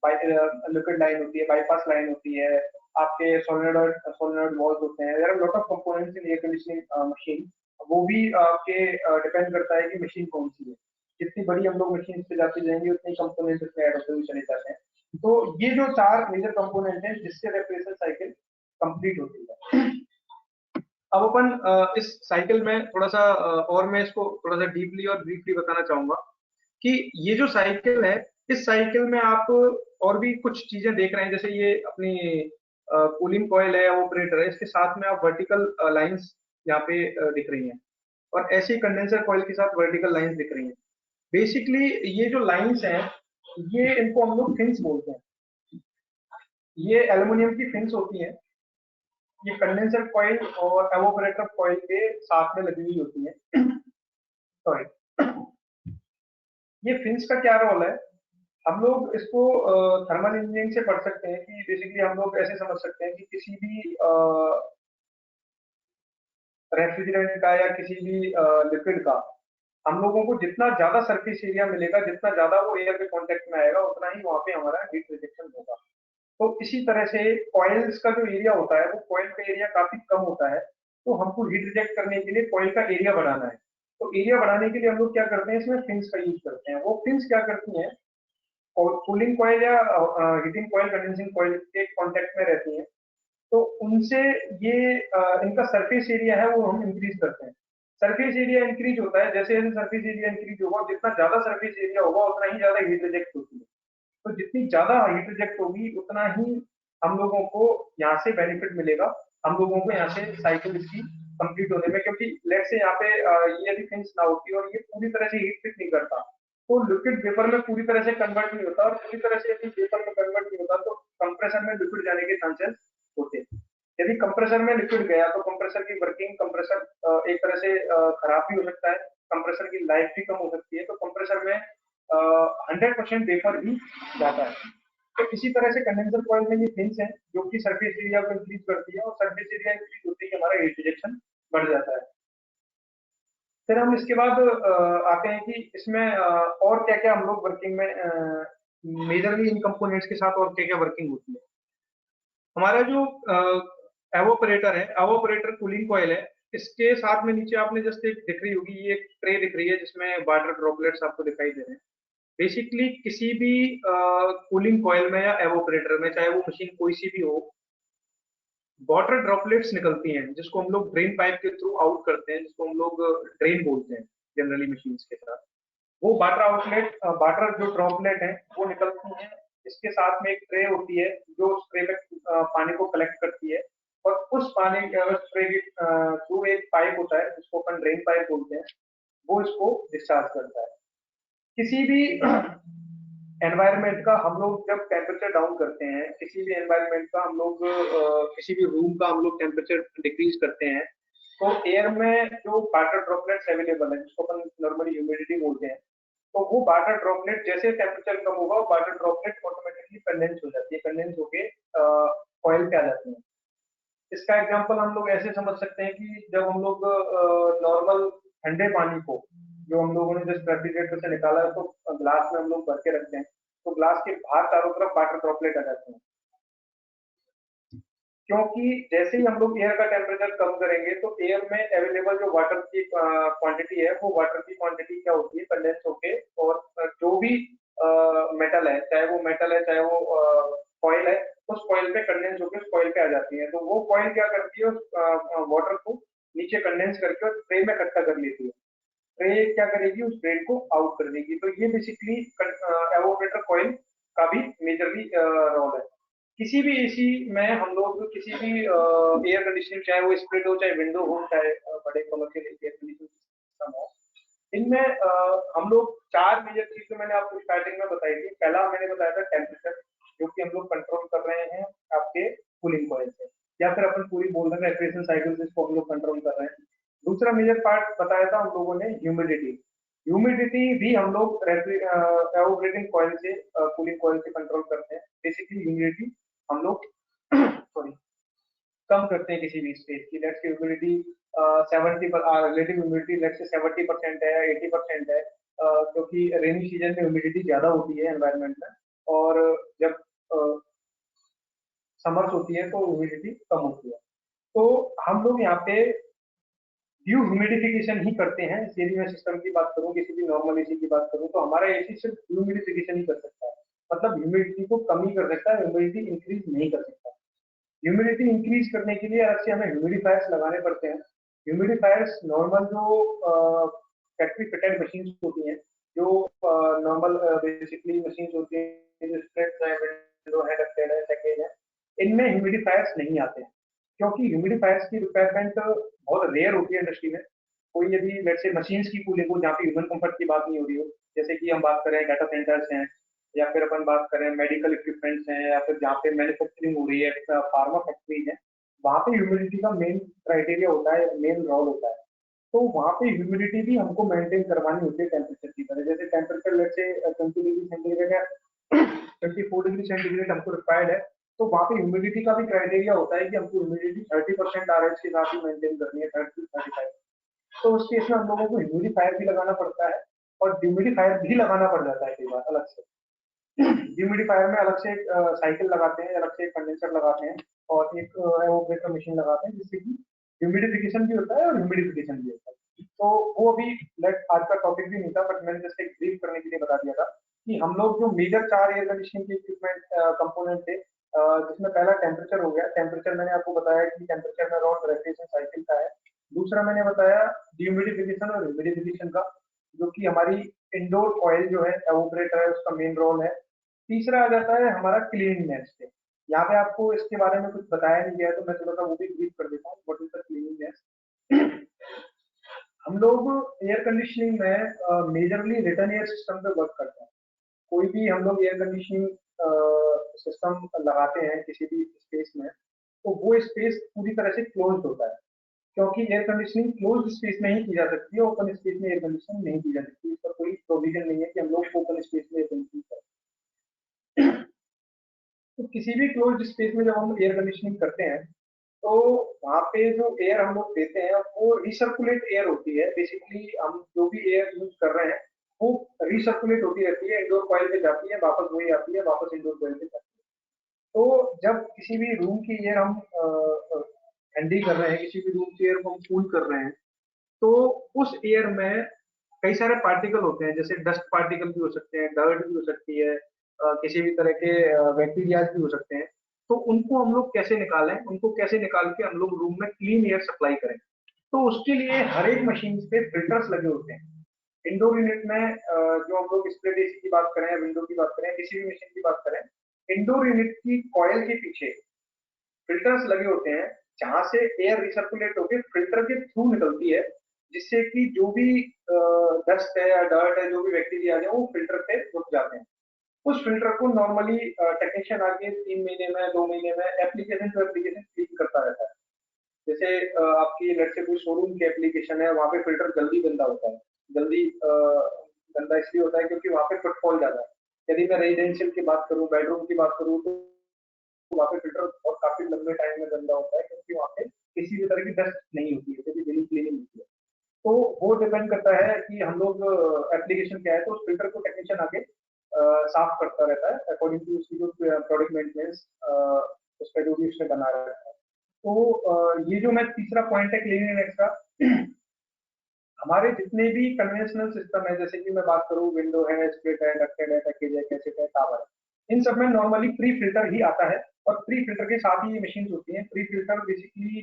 लिक्विड लाइन होती है, बाईपास लाइन होती है, आपके सोलेनॉइड वॉल्व होते हैं। There are lot of components in air conditioning machine. वो भी आपके डिपेंड करता है कि मशीन कौन सी है। जितनी बड़ी हम लोग मशीन पे जाती जाएंगे, उतने कंपोनेंट्स इसमें ऐड होते हुए चले जाते हैं। तो ये जो 4 मेजर कंपोनेंट हैं जिससे रेफ्रिजरेशन साइकिल कंप्लीट होती है। अब अपन इस साइकिल में थोड़ा सा और मैं इसको थोड़ा सा डीपली और ब्रीफली बताना चाहूंगा कि ये जो साइकिल है, इस साइकिल में आप और भी कुछ चीजें देख रहे हैं। जैसे ये अपनी कूलिंग कॉइल है, ऑपरेटर है, इसके साथ में आप वर्टिकल लाइंस यहाँ पे दिख रही हैं, और ऐसे ही कंडेंसर कॉइल के साथ वर्टिकल लाइंस दिख रही हैं। बेसिकली ये जो लाइंस हैं, ये इनको हम लोग फिन्स बोलते हैं। ये एल्युमिनियम की फिन्स होती हैं, ये कंडेंसर कॉइल और एवोपरेटर कॉइल के साथ में लगी हुई होती है। सॉरी, ये फिन्स का क्या रोल है, हम लोग इसको थर्मल इंजीनियरिंग से पढ़ सकते हैं कि बेसिकली हम लोग ऐसे समझ सकते हैं कि किसी भी रेफ्रिजरेंट का या किसी भी लिक्विड का हम लोगों को जितना ज्यादा सरफेस एरिया मिलेगा, जितना ज्यादा वो एयर के कांटेक्ट में आएगा, उतना ही वहां पे हमारा हीट रिजेक्शन होगा। तो इसी तरह से कॉइल्स का जो एरिया होता है, वो कॉइल का एरिया काफी कम होता है, तो हमको हीट रिजेक्ट करने के लिए कॉइल का एरिया बढ़ाना है। तो एरिया बढ़ाने के लिए हम लोग क्या करते हैं, इसमें फिन्स का यूज करते हैं। वो फिन्स क्या करती हैं, और कूलिंग कॉइल या हीटिंग कॉइल, कंडेंसिंग कॉइल के कांटेक्ट में रहती हैं, तो उनसे ये इनका सरफेस एरिया है वो हम इंक्रीज करते हैं। सरफेस एरिया इंक्रीज होता है, जैसे जैसे सरफेस एरिया इंक्रीज होगा, जितना ज्यादा सरफेस एरिया होगा उतना ही ज्यादा हीट रिजेक्ट होती है। तो जितनी ज्यादा हीट रिजेक्ट होगी, उतना ही हम लोगों को यहाँ से बेनिफिट मिलेगा, हम लोगों को यहाँ से साइकिल इसकी कंप्लीट होने में। क्योंकि लेट से यहाँ पे ये यदि फिनिश ना होती और ये पूरी तरह से हीट फिट नहीं करता, तो लिक्विड वेपर में पूरी तरह से कन्वर्ट नहीं होता, और पूरी तरह से यदि वेपर में कन्वर्ट नहीं होता तो कंप्रेसर में लिक्विड जाने के चांसेस होते। यदि कंप्रेसर में लिक्विड गया तो कंप्रेसर की वर्किंग, कंप्रेसर एक तरह से खराब भी हो सकता है, कंप्रेसर की लाइफ भी कम हो सकती है। तो कंप्रेसर में 100% वेपर ही जाता है। तो इसी तरह से कंडेंसर कॉइल में ये फिन्स हैं जो कि सरफेस एरिया को इंक्रीज करती है, और सरफेस एरिया इंक्रीज होते ही हमारा हीट रिजेक्शन बढ़ जाता है। फिर हम इसके बाद आते हैं कि इसमें और क्या क्या हम लोग वर्किंग में मेजरली इन कंपोनेंट्स के साथ और क्या क्या वर्किंग होती है। हमारा जो एवोपरेटर है, एवोपरेटर कूलिंग कॉइल है, इसके साथ में नीचे आपने जस्ट एक दिख रही होगी, ये एक ट्रे दिख रही है जिसमें वाटर ड्रॉपलेट्स आपको दिखाई दे रहे हैं। बेसिकली किसी भी कूलिंग कॉइल में या एवोपरेटर में, चाहे वो मशीन कोई सी भी हो, वाटर ड्रॉपलेट्स निकलती हैं जिसको हम लोग ड्रेन पाइप के थ्रू आउट करते हैं, जिसको हम लोग ड्रेन बोलते हैं जनरली मशीन्स के साथ। वो वाटर आउटलेट, वाटर जो ड्रॉपलेट है वो निकलती हैं। इसके साथ में एक ट्रे होती है जो उस ट्रे में पानी को कलेक्ट करती है, और उस पानी के ट्रे के थ्रू एक पाइप होता है जिसको अपन ड्रेन पाइप बोलते हैं, वो इसको डिस्चार्ज करता है। किसी भी एनवायरनमेंट का हम लोग जब टेम्परेचर डाउन करते हैं, किसी भी एनवायरनमेंट का हम लोग किसी भी रूम का हम लोग टेम्परेचर डिक्रीज करते हैं, तो एयर में जो वाटर ड्रॉपलेट्स अवेलेबल है, जिसको अपन नॉर्मली ह्यूमिडिटी बोलते हैं, तो वो वाटर ड्रॉपलेट जैसे टेम्परेचर कम होगा, वाटर ड्रॉपलेट ऑटोमेटिकली कंडेंस हो जाती है, कंडेंस होके ऑयल पे आ जाती है। इसका एग्जांपल हम लोग ऐसे समझ सकते हैं कि जब हम लोग नॉर्मल ठंडे पानी को, जो हम लोगों ने जस्ट रेफ्रिजरेटर से निकाला है, तो ग्लास में हम लोग भर के रखते हैं, तो ग्लास के बाहर चारों तरफ वाटर ड्रॉपलेट आ जाते हैं। क्योंकि जैसे ही हम लोग एयर का टेम्परेचर कम करेंगे, तो एयर में अवेलेबल जो वाटर की क्वांटिटी है, वो वाटर की क्वांटिटी क्या होती है, कंडेंस होके, और जो भी मेटल है, चाहे वो मेटल है चाहे वो कॉइल है, उस कॉइल पे कंडेंस होकर उस कॉइल पे आ जाती है। तो वो कॉइल क्या करती है, उस वाटर को नीचे कंडेंस करके और ट्रे में इकट्ठा कर लेती है। ट्रे क्या करेगी, उस ट्रेन को आउट कर देगी। तो ये बेसिकली एवोपरेटर कॉइल का भी मेजरली रोल है। किसी भी एसी में हम लोग किसी भी एयर कंडीशनिंग, चाहे वो स्प्लिट हो, चाहे विंडो हो, चाहे बड़े कमर्शियल एयर कंडीशनिंग सिस्टम हो, इनमें हम लोग चार मेजर चीजें मैंने आपको स्टार्टिंग में बताई थी। पहला मैंने बताया था टेम्परेचर, जो कि हम लोग कंट्रोल कर रहे हैं आपके कूलिंग कॉइल से, या फिर अपन पूरी बोल रहे हैं रेफ्रिजरेशन साइकिल, जिसको हम लोग कंट्रोल कर रहे हैं। दूसरा मेजर पार्ट बताया था हम लोगों ने ह्यूमिडिटी। ह्यूमिडिटी भी हम लोग एवोपरेटिंग कॉइल से, कूलिंग कॉइल से कंट्रोल करते हैं। बेसिकली ह्यूमिडिटी हम लोग सॉरी कम करते हैं किसी भी स्पेस की। लेट्स से ह्यूमिडिटी 70 पर, रिलेटिव ह्यूमिडिटी लेट्स से 70% है, 80% है, क्योंकि रेनी सीजन में ह्यूमिडिटी ज्यादा होती है एनवायरनमेंट में, और जब समर्स होती है तो ह्यूमिडिटी कम होती है। तो हम लोग यहाँ पे ड्यू ह्यूमिडिफिकेशन ही करते हैं। यदि मैं सिस्टम की बात करूँ, किसी भी नॉर्मल एसी की बात करूँ, तो हमारा एसी सिर्फ ह्यूमिडिफिकेशन ही कर सकता है, मतलब ह्यूमिडिटी को कम ही कर सकता है, ह्यूमिडिटी इंक्रीज नहीं कर सकता। ह्यूमिडिटी इंक्रीज करने के लिए अलग से हमें ह्यूमिडिफायर्स लगाने पड़ते हैं। ह्यूमिडिफायर्स नॉर्मल जो फैक्ट्री फिटेड मशीन होती हैं, जो नॉर्मल बेसिकली मशीन होती है, जो स्प्लिट है, विंडो है, डक्टेड है, सेकेंड है, इनमें ह्यूमिडिफायर्स नहीं आते हैं, क्योंकि ह्यूमिडिफायर्स की रिक्वायरमेंट बहुत रेयर होती है इंडस्ट्री में। कोई यदि लेट्स से मशीन्स की कूलिंग हो जहाँ पे ह्यूमन कंफर्ट की बात नहीं हो रही हो, जैसे कि हम बात करें डाटा सेंटर्स हैं, या फिर अपन बात करें मेडिकल इक्विपमेंट्स हैं, या फिर जहाँ पे मैन्युफैक्चरिंग हो रही है, फार्मा फैक्ट्री है, वहाँ पे ह्यूमिडिटी का मेन क्राइटेरिया होता है, मेन रोल होता है। तो वहाँ पे ह्यूमिडिटी भी हमको मेंटेन करवानी होती है टेम्परेचर की तरह। जैसे temperature let's say 20 degree centigrade या 24 डिग्री सेंटीग्रेड हमको रिक्वायर्ड है, तो वहाँ पे ह्यूमिडिटी का भी क्राइटेरिया होता है कि हमको ह्यूमिडिटी 30% RH के साथ ही मेंटेन करनी है, 30-35। तो उस केस में हम लोगों को ह्यूमिडिफायर भी लगाना पड़ता है, और ह्यूमिडिफायर भी लगाना पड़ जाता है कई बार अलग से। ह्यूमिडिफायर में अलग से एक साइकिल लगाते हैं, अलग से एक कंडेंसर लगाते हैं, और एक एवोपरेटर मशीन लगाते हैं, जिससे कि ह्यूमिडिफिकेशन भी होता है और ह्यूमिडिफिकेशन भी होता है। तो वो अभी आज का टॉपिक भी नहीं था, बट मैंने जस्ट एक ब्रीफ करने के लिए बता दिया था कि हम लोग जो मेजर 4 एयर कंडीशनिंग के इक्विपमेंट कंपोनेंट थे, जिसमें पहला टेम्परेचर हो गया। टेम्परेचर मैंने आपको बताया कि टेम्परेचर में अराउंड रेफ्रिजरेशन साइकिल का है। दूसरा मैंने बताया ह्यूमिडिफिकेशन और ह्यूमिडिफिकेशन का, जो कि हमारी इंडोर कॉइल जो है एवोपरेटर है, उसका मेन रोल है। तीसरा आ जाता है हमारा क्लीनिंगनेस पे। यहाँ पे आपको इसके बारे में कुछ बताया नहीं गया, तो मैं थोड़ा सा वो भी ब्रीफ कर देता हूँ, व्हाट इज द क्लीनिंगनेस। हम लोग एयर कंडीशनिंग में मेजरली रिटर्न एयर सिस्टम पे वर्क करते हैं। कोई भी हम लोग एयर कंडीशनिंग सिस्टम लगाते हैं किसी भी स्पेस में, तो वो स्पेस पूरी तरह से क्लोज्ड होता है, क्योंकि एयर कंडीशनिंग क्लोज्ड स्पेस में ही की जा सकती है, ओपन स्पेस में एयर कंडीशनिंग नहीं की जा सकती। इसका कोई प्रोविजन नहीं है कि हम लोग ओपन स्पेस में एयर कंडीशनिंग करें। तो किसी भी क्लोज्ड स्पेस में जब हम एयर कंडीशनिंग करते हैं, तो वहाँ पे जो एयर हम लोग देते हैं वो रिसर्कुलेट एयर होती है। बेसिकली हम जो भी एयर यूज कर रहे हैं वो रिसर्कुलेट होती रहती है, इंडोर कॉइल पे जाती है, वापस वही आती है, वापस इंडोर कॉइल पे जाती है। तो जब किसी भी रूम की एयर हम हैंडल कर रहे हैं, किसी भी रूम की एयर को हम कूल कर रहे हैं, तो उस एयर में कई सारे पार्टिकल होते हैं, जैसे डस्ट पार्टिकल भी हो सकते हैं, डर्ट भी हो सकती है, किसी भी तरह के बैक्टीरिया भी हो सकते हैं। तो उनको हम लोग कैसे निकालें, उनको कैसे निकाल के हम लोग रूम में क्लीन एयर सप्लाई करें, तो उसके लिए हर एक मशीन पे फिल्टर्स लगे होते हैं। इंडोर यूनिट में जो हम लोग स्प्लिट एसी की बात करें, विंडो की बात करें, किसी भी मशीन की बात करें, इंडोर यूनिट की कॉयल के पीछे फिल्टर्स लगे होते हैं, जहां से एयर रिसर्कुलेट होकर फिल्टर के थ्रू निकलती है, जिससे कि जो भी डस्ट है या डर्ट है, जो भी बैक्टीरिया है, वो फिल्टर पे रुक जाते हैं। उस फिल्टर को नॉर्मली टेक्नीशियन आके 3 महीने में, 2 महीने में एप्लीकेशन टू एप्लीकेशन क्लीन करता रहता है। जैसे आपकी लेट्स से कोई शोरूम की एप्लीकेशन है, वहाँ पे फिल्टर जल्दी गंदा होता है। जल्दी गंदा इसलिए होता है क्योंकि वहाँ पे फुटफॉल ज्यादा है। यदि मैं रेजिडेंशियल की बात करूँ, बेडरूम की बात करूँ, तो वहाँ पे फिल्टर बहुत काफी लंबे टाइम में गंदा होता है, क्योंकि वहाँ पे किसी भी तरह की डस्ट नहीं होती है, क्योंकि डेली क्लीनिंग होती है। तो वो डिपेंड करता है कि हम लोग एप्लीकेशन क्या है, तो उस फिल्टर को टेक्नीशियन आके साफ करता रहता है अकॉर्डिंग टू उसकी जो प्रोडक्ट मेंटेनेंस उसका जो भी उसने बना रहता है। तो ये जो मैं तीसरा पॉइंट है क्लीनिंगनेस का, हमारे जितने भी कन्वेंशनल सिस्टम है, जैसे कि मैं बात करूँ विंडो है, स्प्लिट है, डक्टेड है, पैकेज है, कैसेट है, टावर है, इन सब में नॉर्मली प्री फिल्टर ही आता है, और प्री फिल्टर के साथ ही ये मशीन होती है। प्री फिल्टर बेसिकली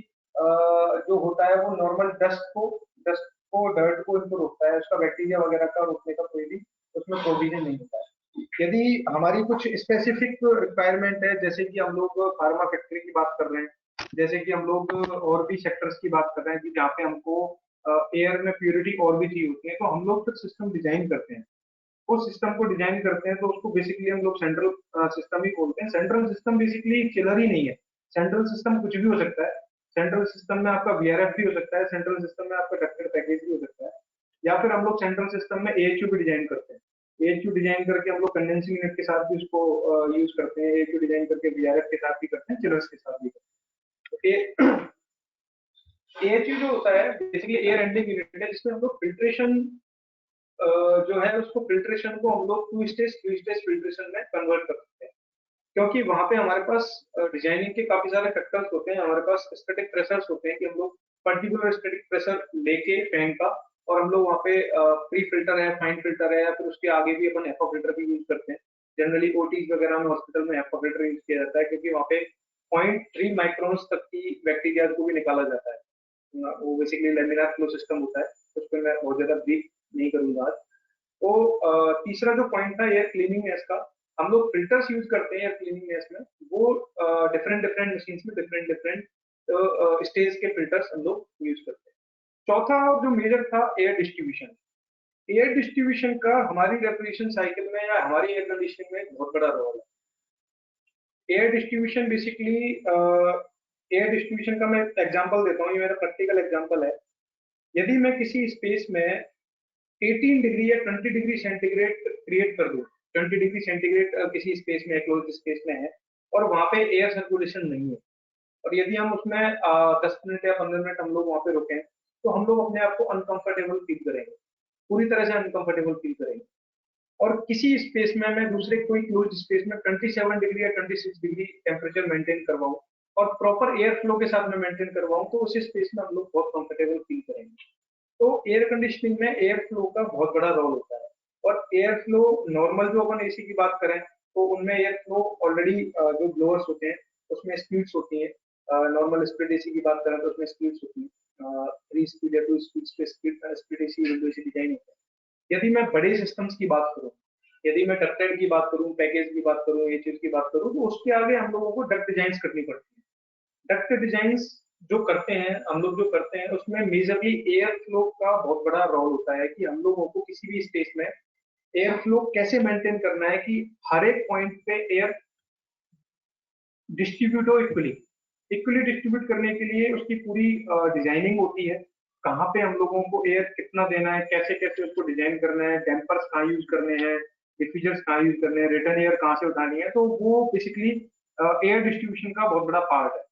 जो होता है वो नॉर्मल डस्ट को डर्ट को इनको रोकता है, उसका बैक्टीरिया वगैरह का रोकने का कोई भी उसमें प्रोविजन नहीं होता है। यदि हमारी कुछ स्पेसिफिक रिक्वायरमेंट है, जैसे कि हम लोग फार्मा फैक्ट्री की बात कर रहे हैं, जैसे कि हम लोग और भी सेक्टर्स की बात कर रहे हैं कि जहाँ पे हमको एयर में प्योरिटी और भी चाहिए होती है, तो हम लोग फिर सिस्टम डिजाइन करते हैं। उस सिस्टम को डिजाइन करते हैं तो उसको बेसिकली हम लोग सेंट्रल सिस्टम ही बोलते हैं। सेंट्रल सिस्टम बेसिकली चिलर ही नहीं है, सेंट्रल सिस्टम कुछ भी हो सकता है। सेंट्रल सिस्टम में आपका वीआरएफ भी हो सकता है, सेंट्रल सिस्टम में आपका डक्टेड पैकेज भी हो सकता है, या फिर हम लोग सेंट्रल सिस्टम में एएचयू भी डिजाइन करते हैं। एएचयू डिजाइन करके हम लोग कंडेंसिंग यूनिट के साथ भी उसको यूज करते हैं, एएचयू डिजाइन करके वीआरएफ के साथ भी करते हैं, चिलर्स के साथ भी करते हैं। तो एएचयू जो होता है बेसिकली एयर हैंडलिंग यूनिट है, जिसमें हम लोग फिल्ट्रेशन जो है उसको फिल्ट्रेशन को हम लोग टू स्टेज फिल्ट्रेशन में कन्वर्ट कर सकते हैं, क्योंकि वहां पे हमारे पास डिजाइनिंग के काफी सारे फैक्टर्स होते हैं। हमारे पास स्टैटिक प्रेशर्स होते हैं कि हम लोग पर्टिकुलर स्टैटिक प्रेशर लेके फैन का, और हम लोग वहाँ पे प्री फिल्टर है, फाइन फिल्टर है, या फिर उसके आगे भी अपन एफा फिल्टर भी यूज करते हैं। जनरली ओटीज वगैरह में हॉस्पिटल में एफा फिल्टर यूज किया जाता है, क्योंकि वहाँ पे 0.3 माइक्रोन्स तक की बैक्टीरिया को भी निकाला जाता है। वो बेसिकली लेमिनार फ्लो सिस्टम होता है, उस पर मैं बहुत ज्यादा ब्रीफ नहीं करूंगा आज। तो तीसरा जो पॉइंट था एयर क्लीनिंगनेस का, हम लोग फिल्टर्स यूज करते हैं एयर क्लीनिंगनेस में, वो डिफरेंट डिफरेंट मशीन्स में डिफरेंट डिफरेंट स्टेज के फिल्टर्स हम लोग यूज करते हैं। चौथा जो मेजर था एयर डिस्ट्रीब्यूशन। एयर डिस्ट्रीब्यूशन का हमारी रेफ्रिजरेशन साइकिल में या हमारी एयर कंडीशनिंग में बहुत बड़ा रोल है। Air distribution basically air distribution का मैं एग्जांपल देता हूँ, ये मेरा प्रैक्टिकल एग्जांपल है। यदि मैं किसी स्पेस में 18 डिग्री या 20 डिग्री सेंटीग्रेड क्रिएट कर दूं, 20 डिग्री सेंटीग्रेड किसी स्पेस में क्लोज स्पेस में है और वहां पे एयर सर्कुलेशन नहीं है, और यदि हम उसमें 10 मिनट या 15 मिनट हम लोग वहां पे रुके तो हम लोग अपने आप को अनकंफर्टेबल फील करेंगे, पूरी तरह से अनकंफर्टेबल फील करेंगे। और किसी स्पेस में मैं दूसरे कोई क्लोज स्पेस में 27 डिग्री या 26 डिग्री टेम्परेचर मेंटेन करवाऊं और प्रॉपर एयर फ्लो के साथ में मेंटेन करवाऊं तो उस स्पेस में हम लोग बहुत कंफर्टेबल फील करेंगे। तो एयर कंडीशनिंग में एयर फ्लो का बहुत बड़ा रोल होता है। और एयर फ्लो नॉर्मल जो अपन एसी की बात करें तो उनमें एयर फ्लो ऑलरेडी जो ब्लोअर्स होते हैं उसमें स्पीड्स होती हैं। नॉर्मल स्प्लिट एसी की बात करें तो उसमें स्पीड्स होती हैं, 3 स्पीड या 2 स्पीड पे split AC window AC design होता है। यदि मैं बड़े सिस्टम्स की बात करूं, यदि मैं डक्टेड की बात करूं, पैकेज की बात करूं, ये चीज की बात करूं, तो उसके आगे हम लोगों को डक्ट डिजाइन करनी पड़ती है। डक्ट डिजाइन जो करते हैं हम लोग, जो करते हैं उसमें मेजरली एयर फ्लो का बहुत बड़ा रोल होता है कि हम लोगों को किसी भी स्पेस में एयर फ्लो कैसे मेंटेन करना है कि हर एक पॉइंट पे एयर डिस्ट्रीब्यूट हो इक्वली। इक्वली डिस्ट्रीब्यूट करने के लिए उसकी पूरी डिजाइनिंग होती है, कहाँ पे हम लोगों को एयर कितना देना है, कैसे कैसे उसको डिजाइन करना है, डैम्पर्स कहाँ यूज करने हैं, डिफ्यूजर्स कहाँ यूज करने हैं, रिटर्न एयर कहाँ से उठानी है। तो वो बेसिकली एयर डिस्ट्रीब्यूशन का बहुत बड़ा पार्ट है।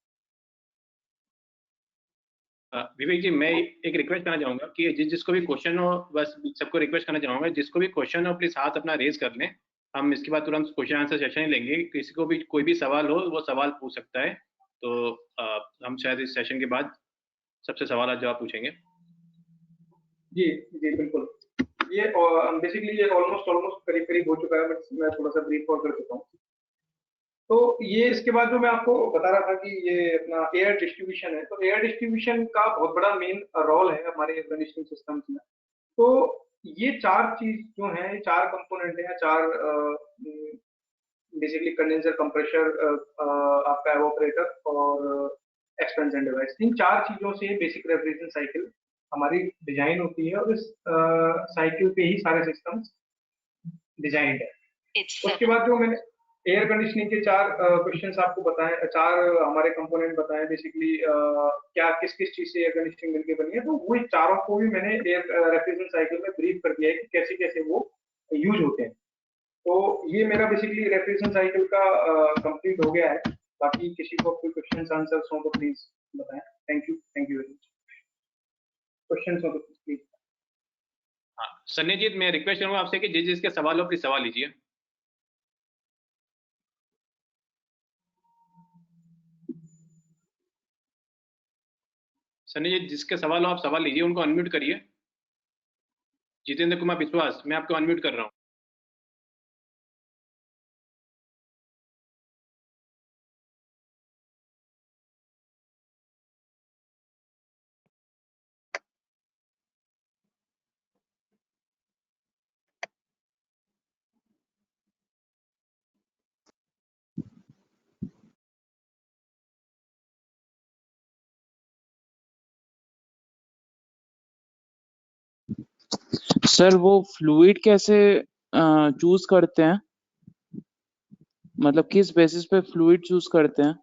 विवेक जी, मैं एक रिक्वेस्ट करना चाहूंगा कि जिसको भी क्वेश्चन हो, बस सबको रिक्वेस्ट करना चाहूंगा जिसको भी क्वेश्चन हो प्लीज हाथ अपना रेज कर लें। हम इसके बाद तुरंत क्वेश्चन आंसर सेशन ही लेंगे। किसी को भी कोई भी सवाल हो वो सवाल पूछ सकता है। तो हम शायद इस सेशन के बाद सबसे सवाल जवाब पूछेंगे। जी जी बिल्कुल। ये बेसिकली ये ऑलमोस्ट करीब करीब हो चुका है, बट मैं थोड़ा सा ब्रीफ और कर देता हूँ। तो ये इसके बाद जो मैं आपको बता रहा था कि ये अपना एयर डिस्ट्रीब्यूशन है, तो एयर डिस्ट्रीब्यूशन का बहुत बड़ा मेन रोल है हमारे एयर कंडीशनिंग सिस्टम्स में। तो ये चार चीज जो है, चार कंपोनेंट है, चार बेसिकली कंडेंसर, कंप्रेशर, आपका एवापोरेटर और एक्सपेंशन डिवाइस। इन चार चीजों से बेसिक रेफ्रिजरेशन साइकिल हमारी डिजाइन होती है और इस साइकिल पे ही सारे सिस्टम्स डिजाइंड है। उसके बाद जो मैंने एयर कंडीशनिंग के चार क्वेश्चंस आपको बताएं, चार हमारे कंपोनेंट बताएं बेसिकली क्या किस किस चीज से एयर कंडीशनिंग मिलकर बनी है, तो वो चारों को भी मैंने एयर रेफ्रिजरेशन साइकिल में ब्रीफ कर दिया है कि कैसे कैसे वो यूज होते हैं। तो ये मेरा बेसिकली रेफ्रिजरेशन साइकिल का कंप्लीट हो गया है। बाकी किसी को कोई क्वेश्चंस आंसर्स हो तो प्लीज बताएं। Thank you very much. Questions हो तो प्लीज। हाँ सन्नीजीत, मैं रिक्वेस्ट करूंगा आपसे कि जिसके सवाल हो प्लीज सवाल लीजिए। सन्नीजीत, जिसके सवाल हो आप सवाल लीजिए, उनको अनम्यूट करिए। जितेंद्र कुमार विश्वास, मैं आपको अनम्यूट कर रहा हूँ। सर वो फ्लूइड कैसे चूज करते हैं, मतलब किस बेसिस पे फ्लूइड चूज करते हैं?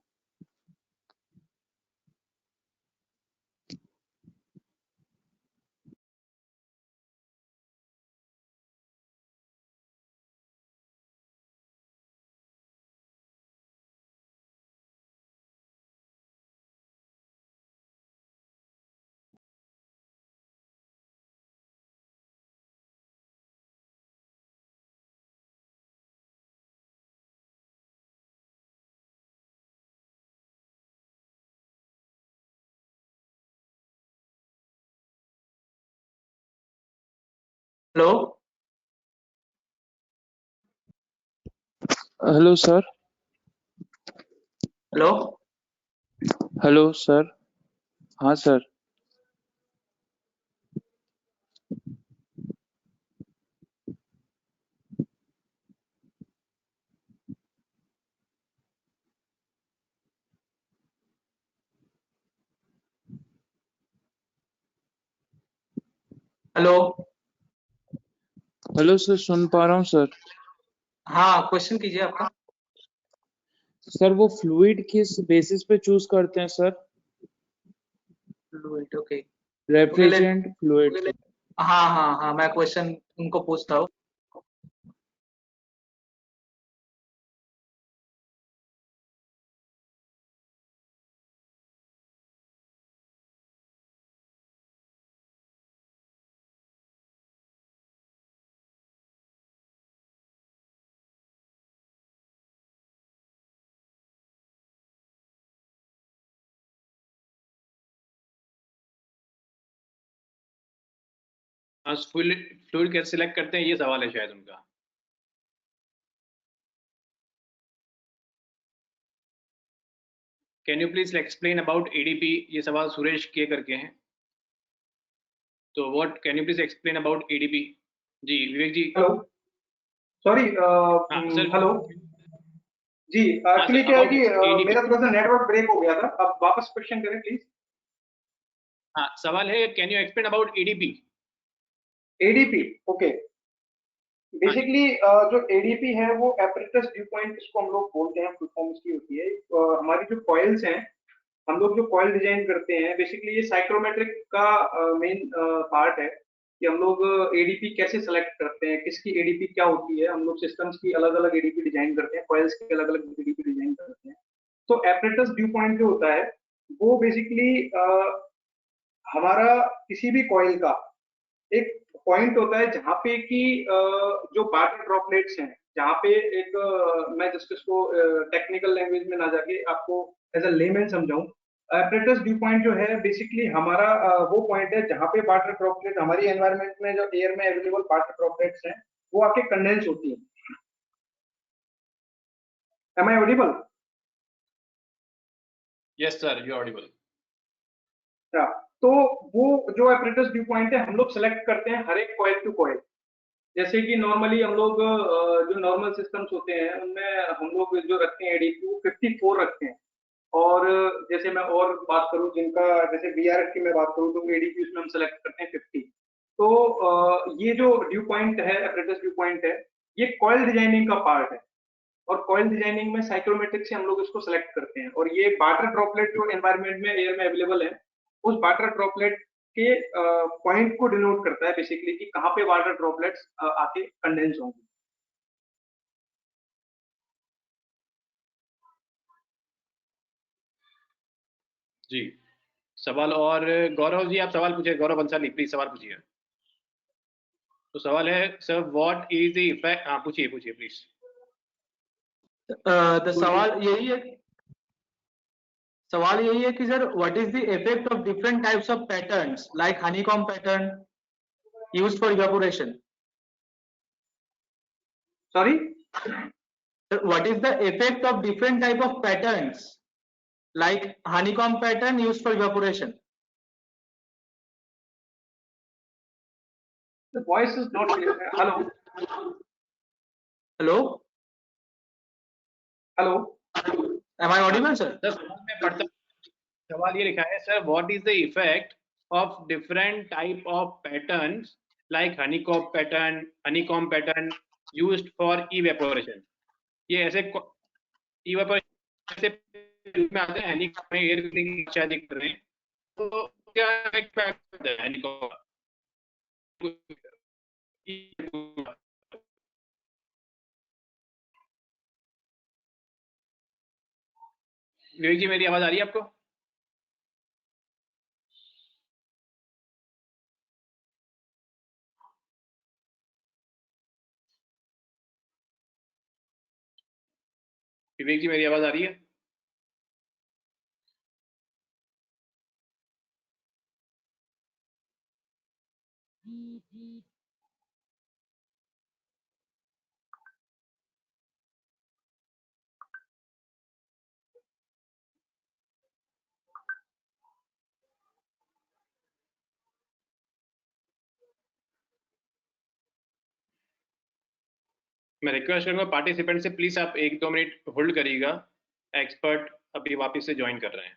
Hello hello sir. Hello hello sir. हाँ सर। हेलो। हेलो सर, सुन पा रहा हूँ सर। हाँ, क्वेश्चन कीजिए आपका। सर वो फ्लूइड किस बेसिस पे चूज करते हैं sir? Fluid, okay. Refrigerant fluid. हाँ हाँ हाँ, मैं क्वेश्चन उनको पूछता हूँ। हाँ, फ्लूइड कैसे सिलेक्ट करते हैं, ये सवाल है शायद उनका। Can you please explain about ADP, ये सवाल सुरेश के करके हैं। तो what can you please explain about ADP? जी विवेक जी। हेलो, सॉरी, हाँ सर। हेलो जी। हाँ एक्चुअली सर, क्या है अबाउट कि एडीपी। मेरा थोड़ा सा नेटवर्क ब्रेक हो गया था, आप वापस क्वेश्चन करें प्लीज। हाँ, सवाल है can you explain about ADP? ADP, okay. हाँ जी। बेसिकली जो एडीपी है वो एपरेटस ड्यू पॉइंट, इसको हम लोग बोलते हैं, फुल फॉर्म इसकी होती है। हमारी जो कॉइल्स हैं, हम लोग जो कॉइल डिजाइन करते हैं, बेसिकली ये साइक्रोमेट्रिक का मेन पार्ट है कि हम लोग एडीपी कैसे सेलेक्ट करते हैं, किसकी एडीपी क्या होती है। हम लोग सिस्टम्स की अलग अलग एडीपी डिजाइन करते हैं, कॉइल्स की अलग अलग एडीपी डिजाइन करते हैं। तो एपरेटस ड्यू पॉइंट जो होता है वो बेसिकली हमारा किसी भी कॉइल का एक पॉइंट होता है जहाँ पे कि जो वाटर ड्रॉपलेट्स हैं, जहाँ पे एक मैं जस्ट इसको टेक्निकल लैंग्वेज में ना जाके आपको एज अ लेमैन समझाऊं। एपरेटस ड्यू पॉइंट जो है बेसिकली हमारा वो पॉइंट है जहाँ पे वाटर ड्रॉपलेट हमारी एनवायरनमेंट में जो एयर में अवेलेबल वाटर ड्रॉपलेट्स हैं वो आके कंडेंस होती है। Am I audible? Yes sir, you audible. हाँ, तो वो जो एपरेटस व्यू पॉइंट है हम लोग सेलेक्ट करते हैं हर एक कॉइल टू कॉइल। जैसे कि नॉर्मली हम लोग जो नॉर्मल सिस्टम्स होते हैं उनमें हम लोग जो रखते हैं एडीपी वो 54 रखते हैं। और जैसे मैं और बात करूं जिनका, जैसे वीआरएफ की मैं बात करूं तो एडीपी उसमें हम सेलेक्ट करते हैं 50। तो ये जो व्यू पॉइंट है, एपरेटस व्यू पॉइंट है, ये कॉइल डिजाइनिंग का पार्ट है। और कॉइल डिजाइनिंग में साइक्रोमेट्रिक से हम लोग इसको सेलेक्ट करते हैं। और ये वाटर ड्रॉपलेट जो एनवायरनमेंट में एयर में अवेलेबल है, उस वाटर ड्रॉपलेट के पॉइंट को डिनोट करता है बेसिकली कि कहाँ पे वाटर ड्रॉपलेट्स आके कंडेंस होंगे। जी, सवाल और गौरव जी, आप सवाल पूछिए। गौरव बंसाली, प्लीज सवाल पूछिए। तो सवाल है sir, what is the effect? हाँ, पूछिए पूछिए प्लीज। द सवाल यही है कि sir, what is the effect of different types of patterns like honeycomb pattern used for evaporation? Sorry, What is the effect of different type of patterns like honeycomb pattern used for evaporation? The voice is not clear. Hello Hello, hello. am I हाँ audible, sir? Sir, सवाल में पढ़ता हूँ। सवाल ये लिखा है sir, what is the effect of different type of patterns like honeycomb pattern used for evaporation? ये ऐसे इवेपोरेशन से में आते हैं, हनीकॉम्ब में एयर की शादी कर रहे हैं। तो क्या इफेक्ट है हनीकॉम्ब? विवेक जी, मेरी आवाज आ रही है आपको? विवेक जी, मेरी आवाज आ रही है? मैं रिक्वेस्ट करूंगा पार्टिसिपेंट से, प्लीज आप 1-2 मिनट होल्ड करिएगा। एक्सपर्ट अभी वापस से ज्वाइन कर रहे हैं।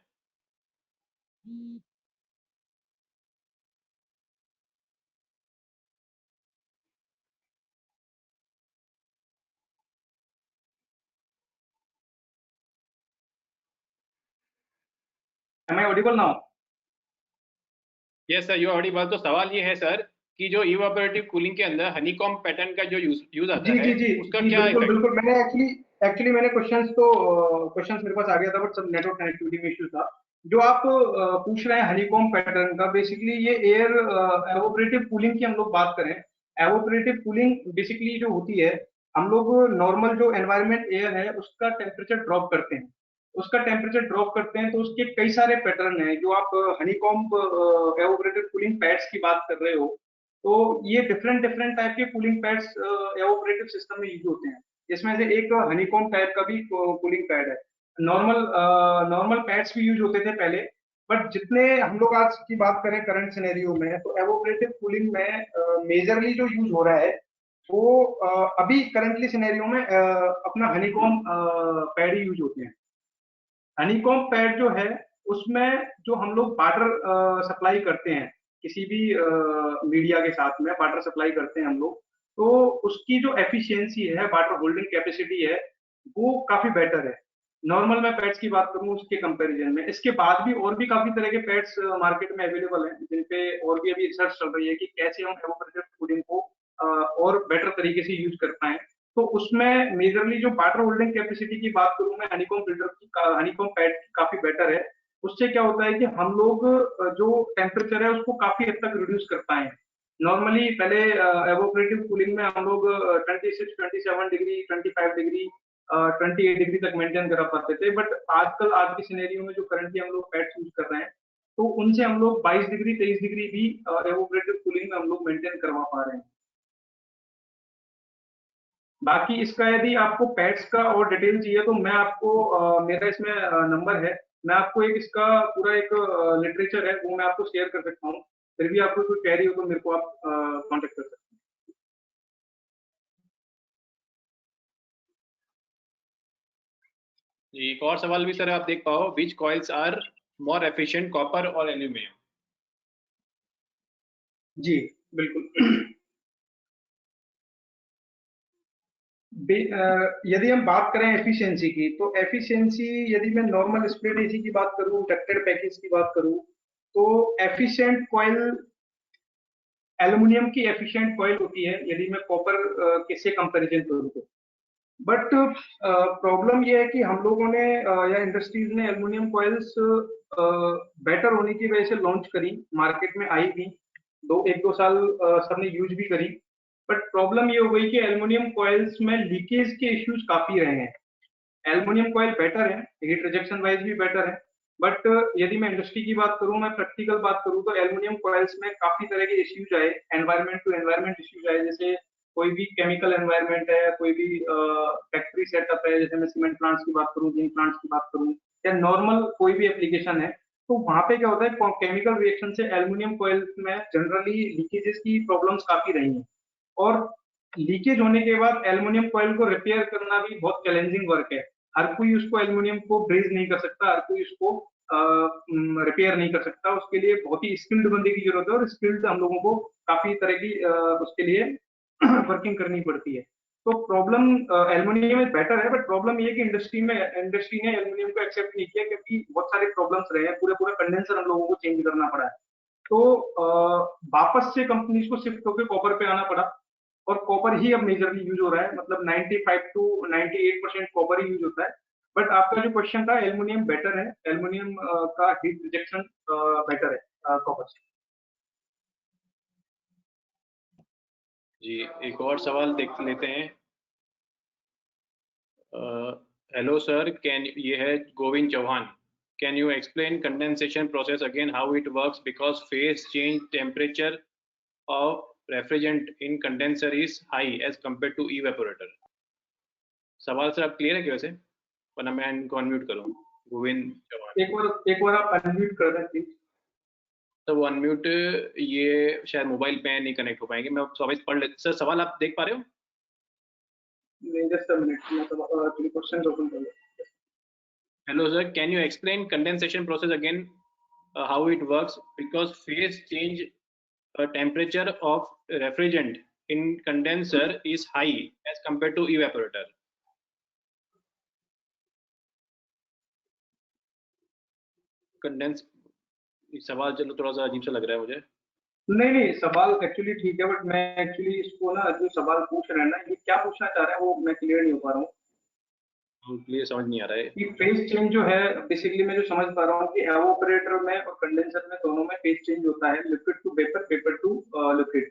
Am I audible now? Yes sir, you Audible. तो सवाल ये है सर कि जो इवेपोरेटिव कूलिंग के अंदर हनीकॉम्ब पैटर्न का जो यूज आता जी है जी जी उसका जी, क्या बिल्कुल इफेक्ट? बिल्कुल। मैंने एक्चुअली मैंने क्वेश्चंस मेरे पास आ गया था, बट सब नेटवर्क कनेक्टिविटी में इश्यू था। जो आप पूछ रहे हैं हनीकॉम्ब पैटर्न का, बेसिकली ये एयर एवोपरेटिव कूलिंग की हम लोग बात करें। एवोपरेटिव कूलिंग बेसिकली जो होती है, हम लोग नॉर्मल जो एनवायरमेंट एयर है उसका टेम्परेचर ड्रॉप करते हैं। उसका टेम्परेचर ड्रॉप करते हैं तो उसके कई सारे पैटर्न हैं। जो आप हनीकॉम्ब एवोपरेटिव कूलिंग पैड्स की बात कर रहे हो, तो ये डिफरेंट डिफरेंट टाइप के कूलिंग पैड्स एवोपरेटिव सिस्टम में यूज होते हैं। इसमें से एक हनीकॉम्ब टाइप का भी कूलिंग पैड है। नॉर्मल पैड्स भी यूज होते थे पहले, बट जितने हम लोग आज की बात करें करंट सिनेरियो में, तो एवोपरेटिव कूलिंग में मेजरली जो यूज हो रहा है वो अभी करंटली सिनेरियो में अपना हनीकॉम्ब पैड ही यूज होते हैं। हनीकॉम्ब पैड जो है उसमें जो हम लोग वाटर सप्लाई करते हैं, किसी भी मीडिया के साथ में वाटर सप्लाई करते हैं हम लोग, तो उसकी जो एफिशिएंसी है, वाटर होल्डिंग कैपेसिटी है, वो काफी बेटर है नॉर्मल मैं पैड्स की बात करूं उसके कंपैरिजन में। इसके बाद भी और भी काफी तरह के पैड्स मार्केट में अवेलेबल हैं, जिन पे और भी अभी रिसर्च चल रही है कि कैसे हम एवोपरेटिव कूलिंग को और बेटर तरीके से यूज कर पाए। तो उसमें मेजरली जो वाटर होल्डिंग कैपेसिटी की बात करूं मैं, हनीकॉम्ब फिल्टर की, हनीकॉम्ब पैड की काफी बेटर है। उससे क्या होता है कि हम लोग जो टेम्परेचर है उसको काफी हद तक रिड्यूस कर पाए। नॉर्मली पहले एवोपरेटिव कूलिंग में हम लोग 26 27 डिग्री 25 डिग्री 28 डिग्री तक मेंटेन करा पाते थे, बट आजकल आज के सिनेरियो में जो करंटली हम लोग पैड्स यूज कर रहे हैं, तो उनसे हम लोग 22 डिग्री 23 डिग्री भी एवोपरेटिव कूलिंग में हम लोग मेंटेन करवा पा रहे हैं। बाकी इसका यदि आपको पैड्स का और डिटेल चाहिए तो मैं आपको मेरा इसमें नंबर है, मैं आपको एक इसका पूरा एक लिटरेचर है वो मैं आपको शेयर कर सकता हूँ। फिर भी आपको कोई क्वेरी हो तो मेरे को आप कांटेक्ट कर सकते हैं। एक और सवाल भी सर आप देख पाओ, which coils are more efficient, copper और एल्यूमिनियम? जी बिल्कुल। यदि हम बात करें एफिशिएंसी की, तो एफिशिएंसी यदि मैं नॉर्मल स्प्लिट एसी की बात करूं, डक्टेड पैकेज की बात करूं, तो एफिशिएंट कॉइल एल्युमिनियम की एफिशिएंट कॉइल होती है यदि मैं कॉपर के से कंपैरिजन करूं तो। बट प्रॉब्लम ये है कि हम लोगों ने या इंडस्ट्रीज ने एल्युमिनियम कॉइल्स बेटर होने की वजह से लॉन्च करी, मार्केट में आई भी, एक दो साल सबने यूज भी करी। बट प्रॉब्लम ये हो गई कि एल्युमिनियम कॉइल्स में लीकेज के इश्यूज काफी रहे हैं। एल्युमिनियम कॉइल बेटर है, हीट रिजेक्शन वाइज भी बेटर है, बट यदि मैं इंडस्ट्री की बात करूं, मैं प्रैक्टिकल बात करूं, तो एल्युमिनियम कॉइल्स में काफी तरह के इश्यूज आए, एनवायरमेंट टू एनवायरमेंट इश्यूज आए। जैसे कोई भी केमिकल एनवायरमेंट है, कोई भी फैक्ट्री सेटअप है, जैसे मैं सीमेंट प्लांट्स की बात करूं, जिंक प्लांट्स की बात करूं, या नॉर्मल कोई भी एप्लीकेशन है, तो वहां पे क्या होता है, केमिकल रिएक्शन से एल्युमिनियम कॉइल्स में जनरली लीकेजेस की प्रॉब्लम्स काफी रही हैं। और लीकेज होने के बाद एल्युमिनियम कॉइल को रिपेयर करना भी बहुत चैलेंजिंग वर्क है। हर कोई उसको एल्युमिनियम को ब्रेज नहीं कर सकता, हर कोई उसको रिपेयर नहीं कर सकता, उसके लिए बहुत ही स्किल्ड बंदे की जरूरत है, और स्किल्ड हम लोगों को काफी तरह की उसके लिए वर्किंग करनी पड़ती है। तो प्रॉब्लम एल्युमिनियम में बेटर है, बट प्रॉब्लम ये है कि इंडस्ट्री ने एल्युमिनियम को एक्सेप्ट नहीं किया, क्योंकि बहुत सारे प्रॉब्लम्स रहे हैं, पूरे पूरे कंडेंसर हम लोगों को चेंज करना पड़ा है। तो वापस से कंपनीज को शिफ्ट होकर कॉपर पे आना पड़ा, और कॉपर ही अब मेजरली यूज हो रहा है, मतलब 95 टू 98% कॉपर ही यूज होता है। बट आपका जो क्वेश्चन था, एल्युमिनियम बेटर है, एल्युमिनियम का हीट रिजेक्शन बेटर है कॉपर से। जी, एक और सवाल देख लेते हैं। हेलो सर, कैन, ये है Govind Chauhan, can you explain condensation process again, how it works, because phase change temperature of refrigerant in condenser is high as compare to evaporator. सवाल सर आप क्लियर है क्या वैसे, वरना मैं इनको अनम्यूट करूँ? गोविंद चौहान, एक बार आप अनम्यूट कर दें प्लीज। तो वो अनम्यूट, ये शायद मोबाइल पे नहीं कनेक्ट हो पाएंगे। मैं सवाल पढ़ ले सर, सवाल आप देख पा रहे हो? नहीं, जस्ट अ मिनट, मैं तो क्वेश्चन ओपन कर लेता हूं। Hello sir, can you explain condensation process again, how it works, because phase change temperature of refrigerant in condenser is high as compared to evaporator? Condense सवाल चलो थोड़ा सा अजीब सा लग रहा है मुझे। नहीं सवाल एक्चुअली ठीक है, बट मैं एक्चुअली इसको ना जो सवाल पूछ रहे हैं ना, ये क्या पूछना चाह रहे हैं वो मैं क्लियर नहीं हो पा रहा हूँ। क्लियर समझ नहीं आ रहा है। कि फेज चेंज जो है बेसिकली मैं जो समझ पा रहा हूँ कि एवोपरेटर में और कंडेंसर में दोनों में फेज चेंज होता है, liquid to vapour, vapour to liquid.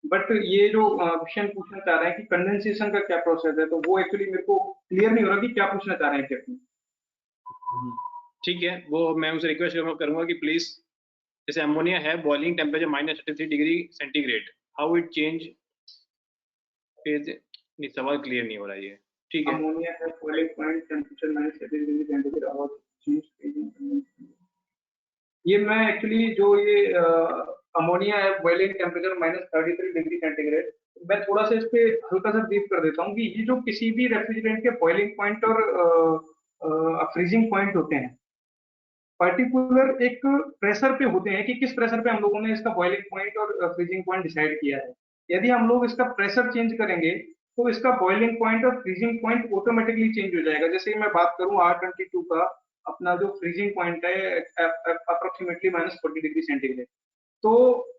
But ये जो क्वेश्चन पूछना चाह रहे हैं कि कंडेंसेशन का क्या प्रोसेस है, तो वो एक्चुअली मेरे को क्लियर नहीं हो रहा कि क्या पूछना चाह रहे हैं एग्जैक्टली। ठीक है, वो मैं उनसे रिक्वेस्ट करूंगा कि प्लीज, जैसे अमोनिया है boiling temperature -33 degree centigrade, how it change phase. नहीं, सवाल क्लियर नहीं हो रहा है ये। ठीक है, अमोनिया है boiling point temperature -33 degree centigrade और ये मैं एक्चुअली जो ये अमोनिया है बॉइलिंग टेम्परेचर -33 डिग्री सेंटीग्रेड, मैं थोड़ा सा इस पे हल्का सा ब्रीफ कर देता हूँ कि ये जो किसी भी रेफ्रिजरेंट के बॉइलिंग पॉइंट और फ्रीजिंग पॉइंट होते हैं, पर्टिकुलर एक प्रेशर पे होते हैं कि किस प्रेशर पे हम लोगों ने इसका बॉइलिंग पॉइंट और फ्रीजिंग पॉइंट डिसाइड किया है। यदि हम लोग इसका प्रेशर चेंज करेंगे तो इसका बॉइलिंग पॉइंट और फ्रीजिंग पॉइंट ऑटोमेटिकली चेंज हो जाएगा। जैसे मैं बात करूं R22 का, अपना जो फ्रीजिंग पॉइंट है अप्रोक्सीमेटली -40 डिग्री सेंटीग्रेड, तो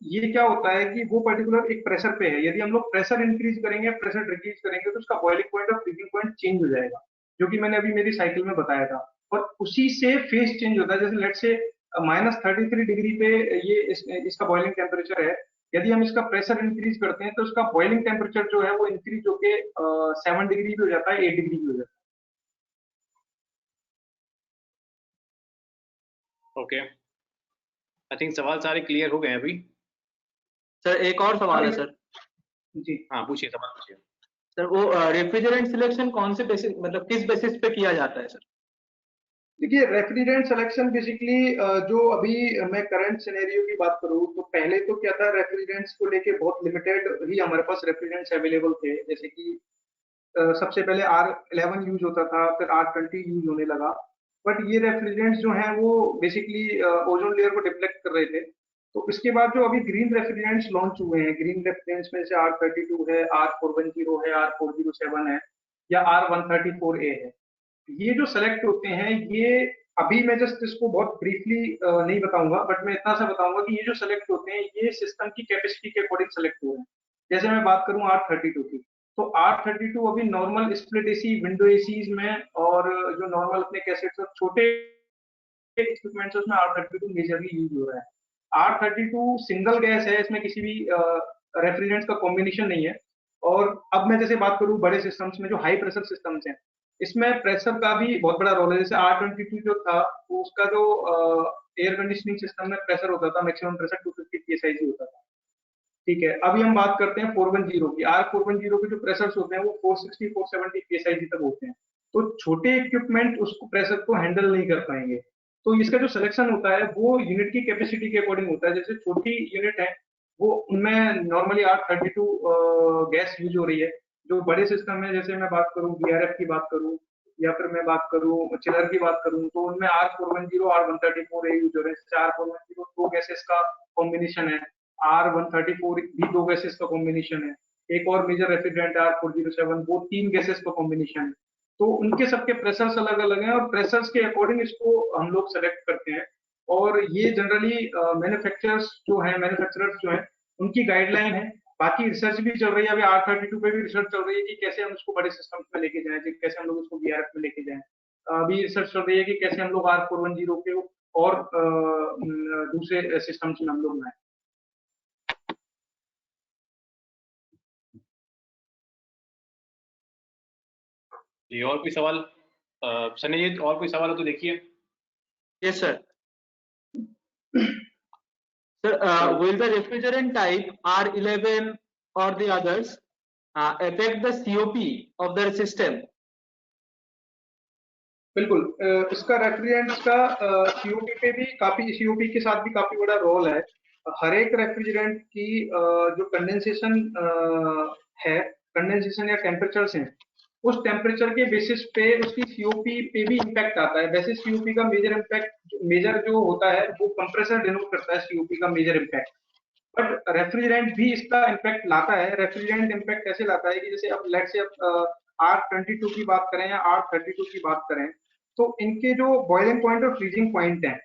ये क्या होता है कि वो पर्टिकुलर एक प्रेशर पे है। यदि हम लोग प्रेशर इंक्रीज करेंगे, प्रेशर डिक्रीज करेंगे, तो उसका बॉइलिंग पॉइंट और फ्रीजिंग पॉइंट चेंज हो जाएगा, जो कि मैंने अभी मेरी साइकिल में बताया था। और उसी से फेज चेंज होता है। जैसे लेट से -33 डिग्री पे ये इसका बॉइलिंग टेम्परेचर है, यदि हम इसका प्रेशर इंक्रीज करते हैं तो इसका बॉइलिंग टेम्परेचर जो है वो इंक्रीज होके 7 डिग्री भी हो जाता है, 8 डिग्री भी हो जाता ओके, आई थिंक सवाल सारे क्लियर हो गए हैं अभी। सर एक और सवाल है सर। है जी। हाँ, पूछिए, सवाल पूछिए। सर वो रेफ्रिजरेंट सिलेक्शन कौन से बेसिस, मतलब किस बेसिस पे किया जाता है सर? देखिए, रेफ्रिजरेंट सिलेक्शन बेसिकली जो अभी मैं करंट सिनेरियो की बात करूं तो पहले तो क्या था, रेफ्रिजरेंट्स को लेके बहुत लिमिटेड ही हमारे पास रेफ्रिजरेंट्स अवेलेबल थे। जैसे कि सबसे पहले R11 यूज होता था, फिर R20 यूज होने लगा। बट ये रेफ्रिजरेंट्स जो हैं वो बेसिकली ओजोन लेयर को डिप्लेक्ट कर रहे थे। तो इसके बाद जो अभी ग्रीन रेफ्रिजरेंट्स लॉन्च हुए हैं, ग्रीन रेफ्रिजरेंट्स में से R32 है, R410 है, R407 है, या R134A है। ये जो सेलेक्ट होते हैं, ये अभी मैं जस्ट इसको बहुत ब्रीफली नहीं बताऊंगा, बट मैं इतना सा बताऊंगा कि ये जो सेलेक्ट होते हैं ये सिस्टम की कैपेसिटी के अकॉर्डिंग सेलेक्ट हुए हैं। जैसे मैं बात करूं R32 की, तो R32 अभी normal split AC, window ACs में, और जो नॉर्मल अपने कैसेट्स और छोटे इक्विपमेंट्स उसमें R32 मेजरली यूज हो रहा है। R32 सिंगल गैस है, इसमें किसी भी रेफ्रिजरेंट का कॉम्बिनेशन नहीं है। और अब मैं जैसे बात करूं बड़े सिस्टम्स में, जो हाई प्रेशर सिस्टम्स हैं, इसमें प्रेशर का भी बहुत बड़ा रोल है। जैसे R22 जो था, तो उसका जो एयर कंडीशनिंग सिस्टम में प्रेशर होता था, मैक्सिमम प्रेशर 250 psi होता था। ठीक है, अभी हम बात करते हैं 410 की। R410 के जो प्रेशर्स होते हैं वो 460 470 psi तक होते हैं। तो छोटे इक्विपमेंट उसको प्रेशर को हैंडल नहीं कर पाएंगे। तो इसका जो सिलेक्शन होता है वो यूनिट की कैपेसिटी के अकॉर्डिंग होता है। जैसे छोटी यूनिट है वो, उनमें नॉर्मली R32 गैस यूज हो रही है। जो बड़े सिस्टम है, जैसे मैं बात करूं BRF की बात करूं, या फिर मैं बात करूं चिलर की बात करूं, तो उनमें R410 R134A यूज हो रहे हैं। जैसे R410 दो गैसेस का कॉम्बिनेशन है, R134 भी दो गैसेस का कॉम्बिनेशन है, एक और मेजर रेफ्रिजरेंट R407 वो 3 गैसेस का कॉम्बिनेशन है। तो उनके सबके प्रेशर्स अलग अलग हैं, और प्रेशर्स के अकॉर्डिंग इसको हम लोग सेलेक्ट करते हैं। और ये जनरली मैन्युफैक्चरर्स जो हैं उनकी गाइडलाइन है। बाकी रिसर्च भी चल रही है, अभी R32 पे भी रिसर्च चल रही है कि कैसे हम उसको बड़े सिस्टम्स में लेके जाएं, कैसे हम लोग उसको BRF में लेके जाएं। अभी रिसर्च चल रही है कि कैसे हम लोग R410 के और दूसरे सिस्टम्स में हम लोग लाएं। ये और कोई सवाल सनी जी, और कोई सवाल हो तो देखिए। Yes sir. Sir, will the refrigerant type R11 or the others affect the COP of the system? बिल्कुल, इसका रेफ्रिजरेंट्स का COP पे भी काफी, COP के साथ भी काफी बड़ा रोल है। हर एक रेफ्रिजरेंट की जो कंडेंसेशन है, कंडेंसेशन या टेम्परेचर्स हैं, उस टेम्परेचर के बेसिस पे उसकी COP पे भी इम्पैक्ट आता है। वैसे COP का मेजर इम्पैक्ट, मेजर जो होता है वो कंप्रेसर डिनोट करता है COP का मेजर इम्पैक्ट। बट रेफ्रिजरेंट भी इसका इम्पैक्ट लाता है। रेफ्रिजरेंट इम्पैक्ट कैसे लाता है कि जैसे अब लेट से R22 की बात करें या R32 की बात करें, तो इनके जो बॉइलिंग पॉइंट और फ्रीजिंग पॉइंट हैं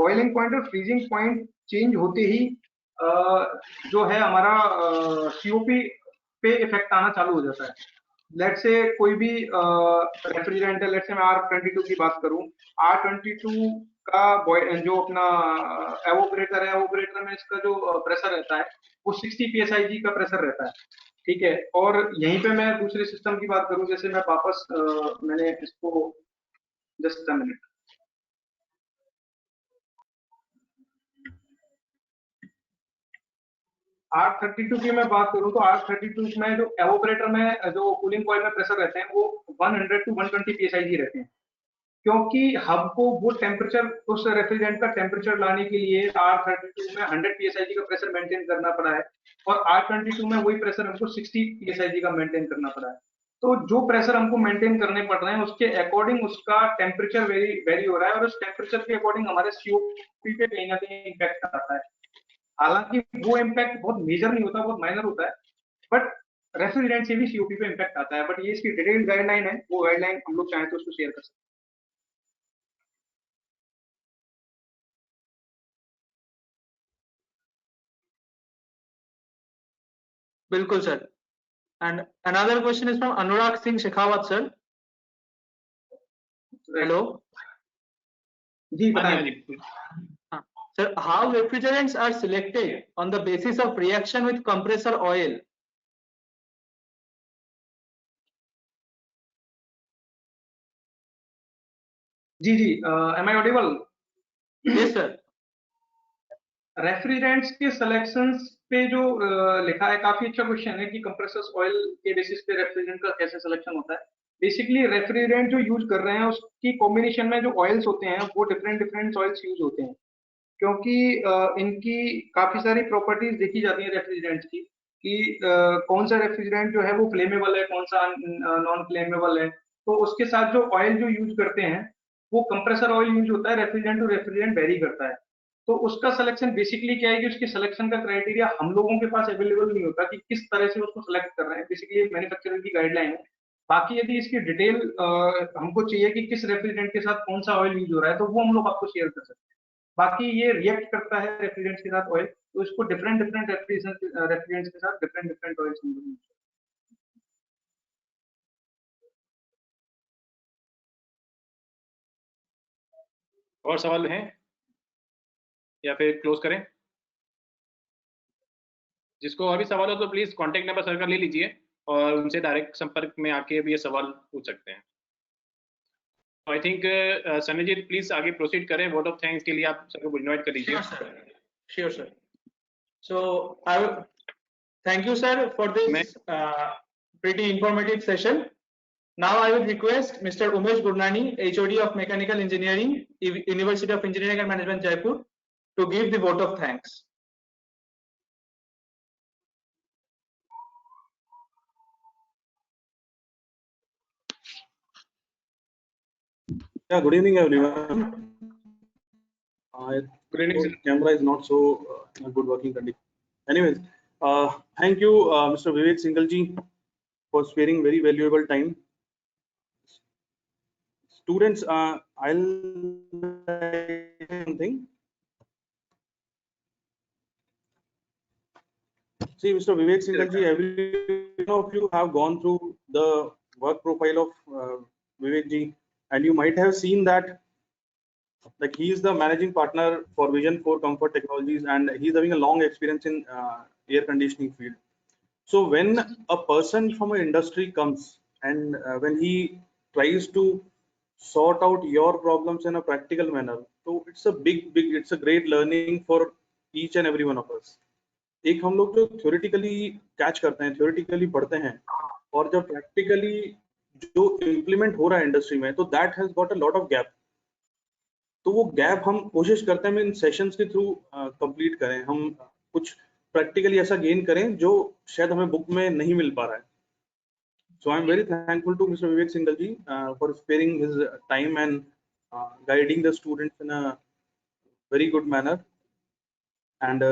बॉइलिंग पॉइंट और फ्रीजिंग पॉइंट चेंज होते ही जो है हमारा सीओपी पे इफेक्ट आना चालू हो जाता है। लेट से कोई भी रेफ्रिजरेंट है, लेट से मैं R22 की बात करूं, R22 का जो अपना एवोपरेटर है, एवोपरेटर में इसका जो प्रेशर रहता है वो 60 psi का प्रेशर रहता है, ठीक है। और यहीं पे मैं दूसरे सिस्टम की बात करूं, जैसे मैं वापस मैंने इसको जस्ट अ मिनट, R32 की मैं बात करूं तो R32 में जो एवोपरेटर में जो कूलिंग कॉइल में प्रेशर रहते हैं वो 100 to 120 psi रहते हैं, क्योंकि हब को वो टेम्परेचर, उस रेफ्रिजरेंट का टेम्परेचर लाने के लिए R32 में 100 psi का प्रेशर मेंटेन करना पड़ा है और R22 में वही प्रेशर हमको 60 psi का मेंटेन करना पड़ा है। तो जो प्रेशर हमको मेंटेन करने पड़ रहे हैं उसके अकॉर्डिंग उसका टेम्परेचर वेरी हो रहा है और उस टेम्परेचर के अकॉर्डिंग हमारे सीओपी पे कहीं ना कहीं इम्पैक्ट आता है। हालांकि वो इम्पैक्ट बहुत मेजर नहीं होता, बहुत माइनर होता है, बट रेफ्रिजरेंट से भी सीओपी पे इम्पैक्ट आता है। बट ये इसकी डिटेल्ड गाइडलाइन है, वो गाइडलाइन हम लोग चाहें तो उसको शेयर कर सकते हैं। बिल्कुल sir. And another question is from Anurag Singh Shekhawat sir. Hello. जी बताएं। Sir, how refrigerants are selected on the basis of reaction with compressor oil? जी जी, am I audible? Yes sir. Refrigerants के selections पे जो लिखा है, काफी अच्छा क्वेश्चन है कि कंप्रेसर ऑयल के बेसिस पे रेफ्रिजरेंट का कैसे सिलेक्शन होता है। बेसिकली रेफ्रिजरेंट जो यूज कर रहे हैं उसकी कॉम्बिनेशन में जो ऑयल्स होते हैं वो डिफरेंट ऑयल्स यूज होते हैं, क्योंकि इनकी काफी सारी प्रॉपर्टीज देखी जाती है रेफ्रिजरेंट्स की कि कौन सा रेफ्रिजरेंट जो है वो फ्लेमेबल है, कौन सा नॉन फ्लेमेबल है। तो उसके साथ जो ऑयल जो यूज करते हैं वो कंप्रेसर ऑयल यूज होता है, रेफ्रिजरेंट टू रेफ्रिजरेंट वेरी करता है। तो उसका सिलेक्शन बेसिकली क्या है कि उसके सिलेक्शन का क्राइटेरिया हम लोगों के पास अवेलेबल नहीं होता कि किस तरह से उसको सिलेक्ट कर रहे हैं, बेसिकली मैन्युफैक्चरर की गाइडलाइन है। बाकी यदि इसकी डिटेल हमको चाहिए कि किस रेफ्रिजरेंट के साथ कौन सा ऑयल यूज हो रहा है तो वो हम लोग आपको शेयर कर सकते हैं। बाकी ये रिएक्ट करता है रेफ्रिजरेंट्स के साथ ऑयल, तो इसको डिफरेंट रेफ्रिजरेंट्स के साथ डिफरेंट ऑयल्स हम लोग यूज करते हैं। और सवाल हैं या फिर क्लोज करें? जिसको और भी सवाल हो तो प्लीज कांटेक्ट नंबर सर का ले लीजिए और उनसे डायरेक्ट संपर्क में आके भी ये सवाल पूछ सकते हैं। I think Sunny ji please आगे प्रोसीड करें। वोट ऑफ थैंक्स के लिए आप सबको इनवाइट कर लीजिए। Sure sir. So I will thank you sir for this pretty informative session. Now I will request Mr. Umesh Gurnani, HOD of Mechanical Engineering, University of Engineering and Management, Jaipur, to give the vote of thanks. Yeah, good evening, everyone. Good evening, sir. Camera is not so good working condition. Anyways, thank you, Mr. Vivek Singhal-ji, for sparing very valuable time. Students, I'll something. See, Mr. Vivek Singhal-ji, every one of you have gone through the work profile of Vivek-ji, and you might have seen that like he is the managing partner for Vision 4 Comfort Technologies, and he's having a long experience in air conditioning field. So when a person from an industry comes and when he tries to sort out your problems in a practical manner, so it's a great learning for each and every one of us. एक हम लोग जो theoretically catch करते हैं, theoretically पढ़ते हैं, और जब प्रैक्टिकली जो इम्प्लीमेंट हो रहा है इंडस्ट्री में, तो that has got a lot of gap. तो वो गैप हम कोशिश करते हैं इन सेशंस के थ्रू कंप्लीट करें, हम कुछ प्रैक्टिकली ऐसा गेन करें जो शायद हमें बुक में नहीं मिल पा रहा है। So I am very thankful to mister Vivek Singhal ji for sparing his time and guiding the students in a very good manner. And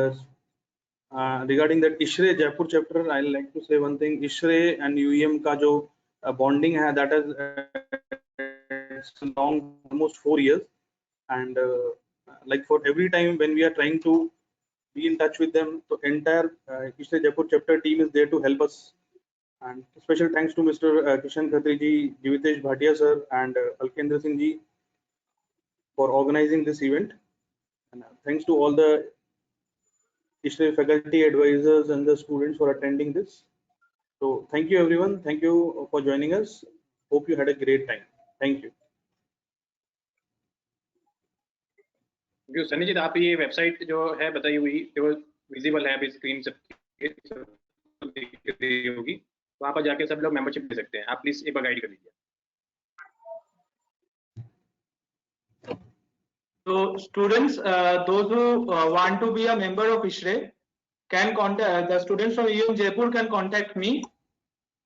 regarding that ISHRE Jaipur chapter, I like to say one thing. ISHRE and UEM का जो bonding है, that is long, almost 4 years, and like for every time when we are trying to be in touch with them, the entire ISRE Jaipur chapter team is there to help us. And special thanks to Mr. Kishan Khatri ji, Jivitesh Bhatia sir, and Alkendra Singh ji for organizing this event. And thanks to all the ISRE faculty advisors and the students for attending this. So thank you everyone. Thank you for joining us. Hope you had a great time. Thank you. Sunny जी, आप ये website जो है बताई हुई जो visible है अभी screen से दिख रही होगी, वहां पर जाके सब लोग मेंबरशिप ले सकते हैं. आप प्लीज एक बार गाइड कर दीजिए. So students, those who want to be a member of ISRE can contact, the students from IIM Jaipur can contact me,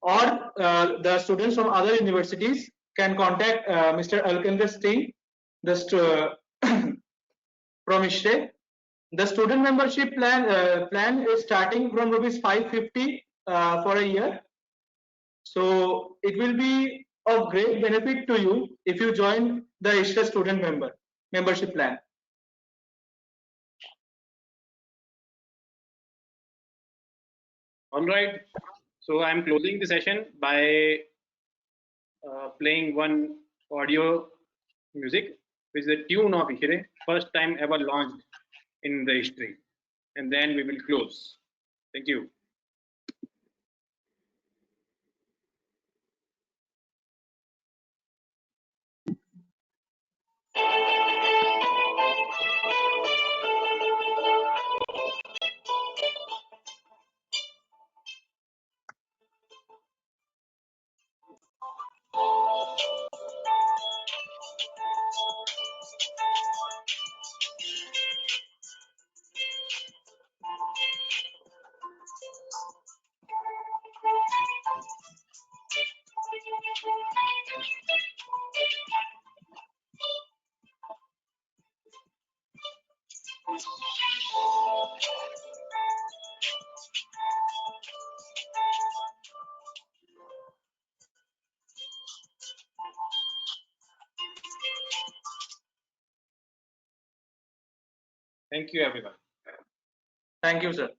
or the students from other universities can contact Mr. Alkendra Singh, from ISRE. The student membership plan is starting from rupees 550 for a year. So it will be of great benefit to you if you join the ISRE student membership plan. All right. So I'm closing the session by playing one audio music, which is the tune of ISRE, first time ever launched in the history. And then we will close. Thank you. Thank you, everyone. Thank you, sir.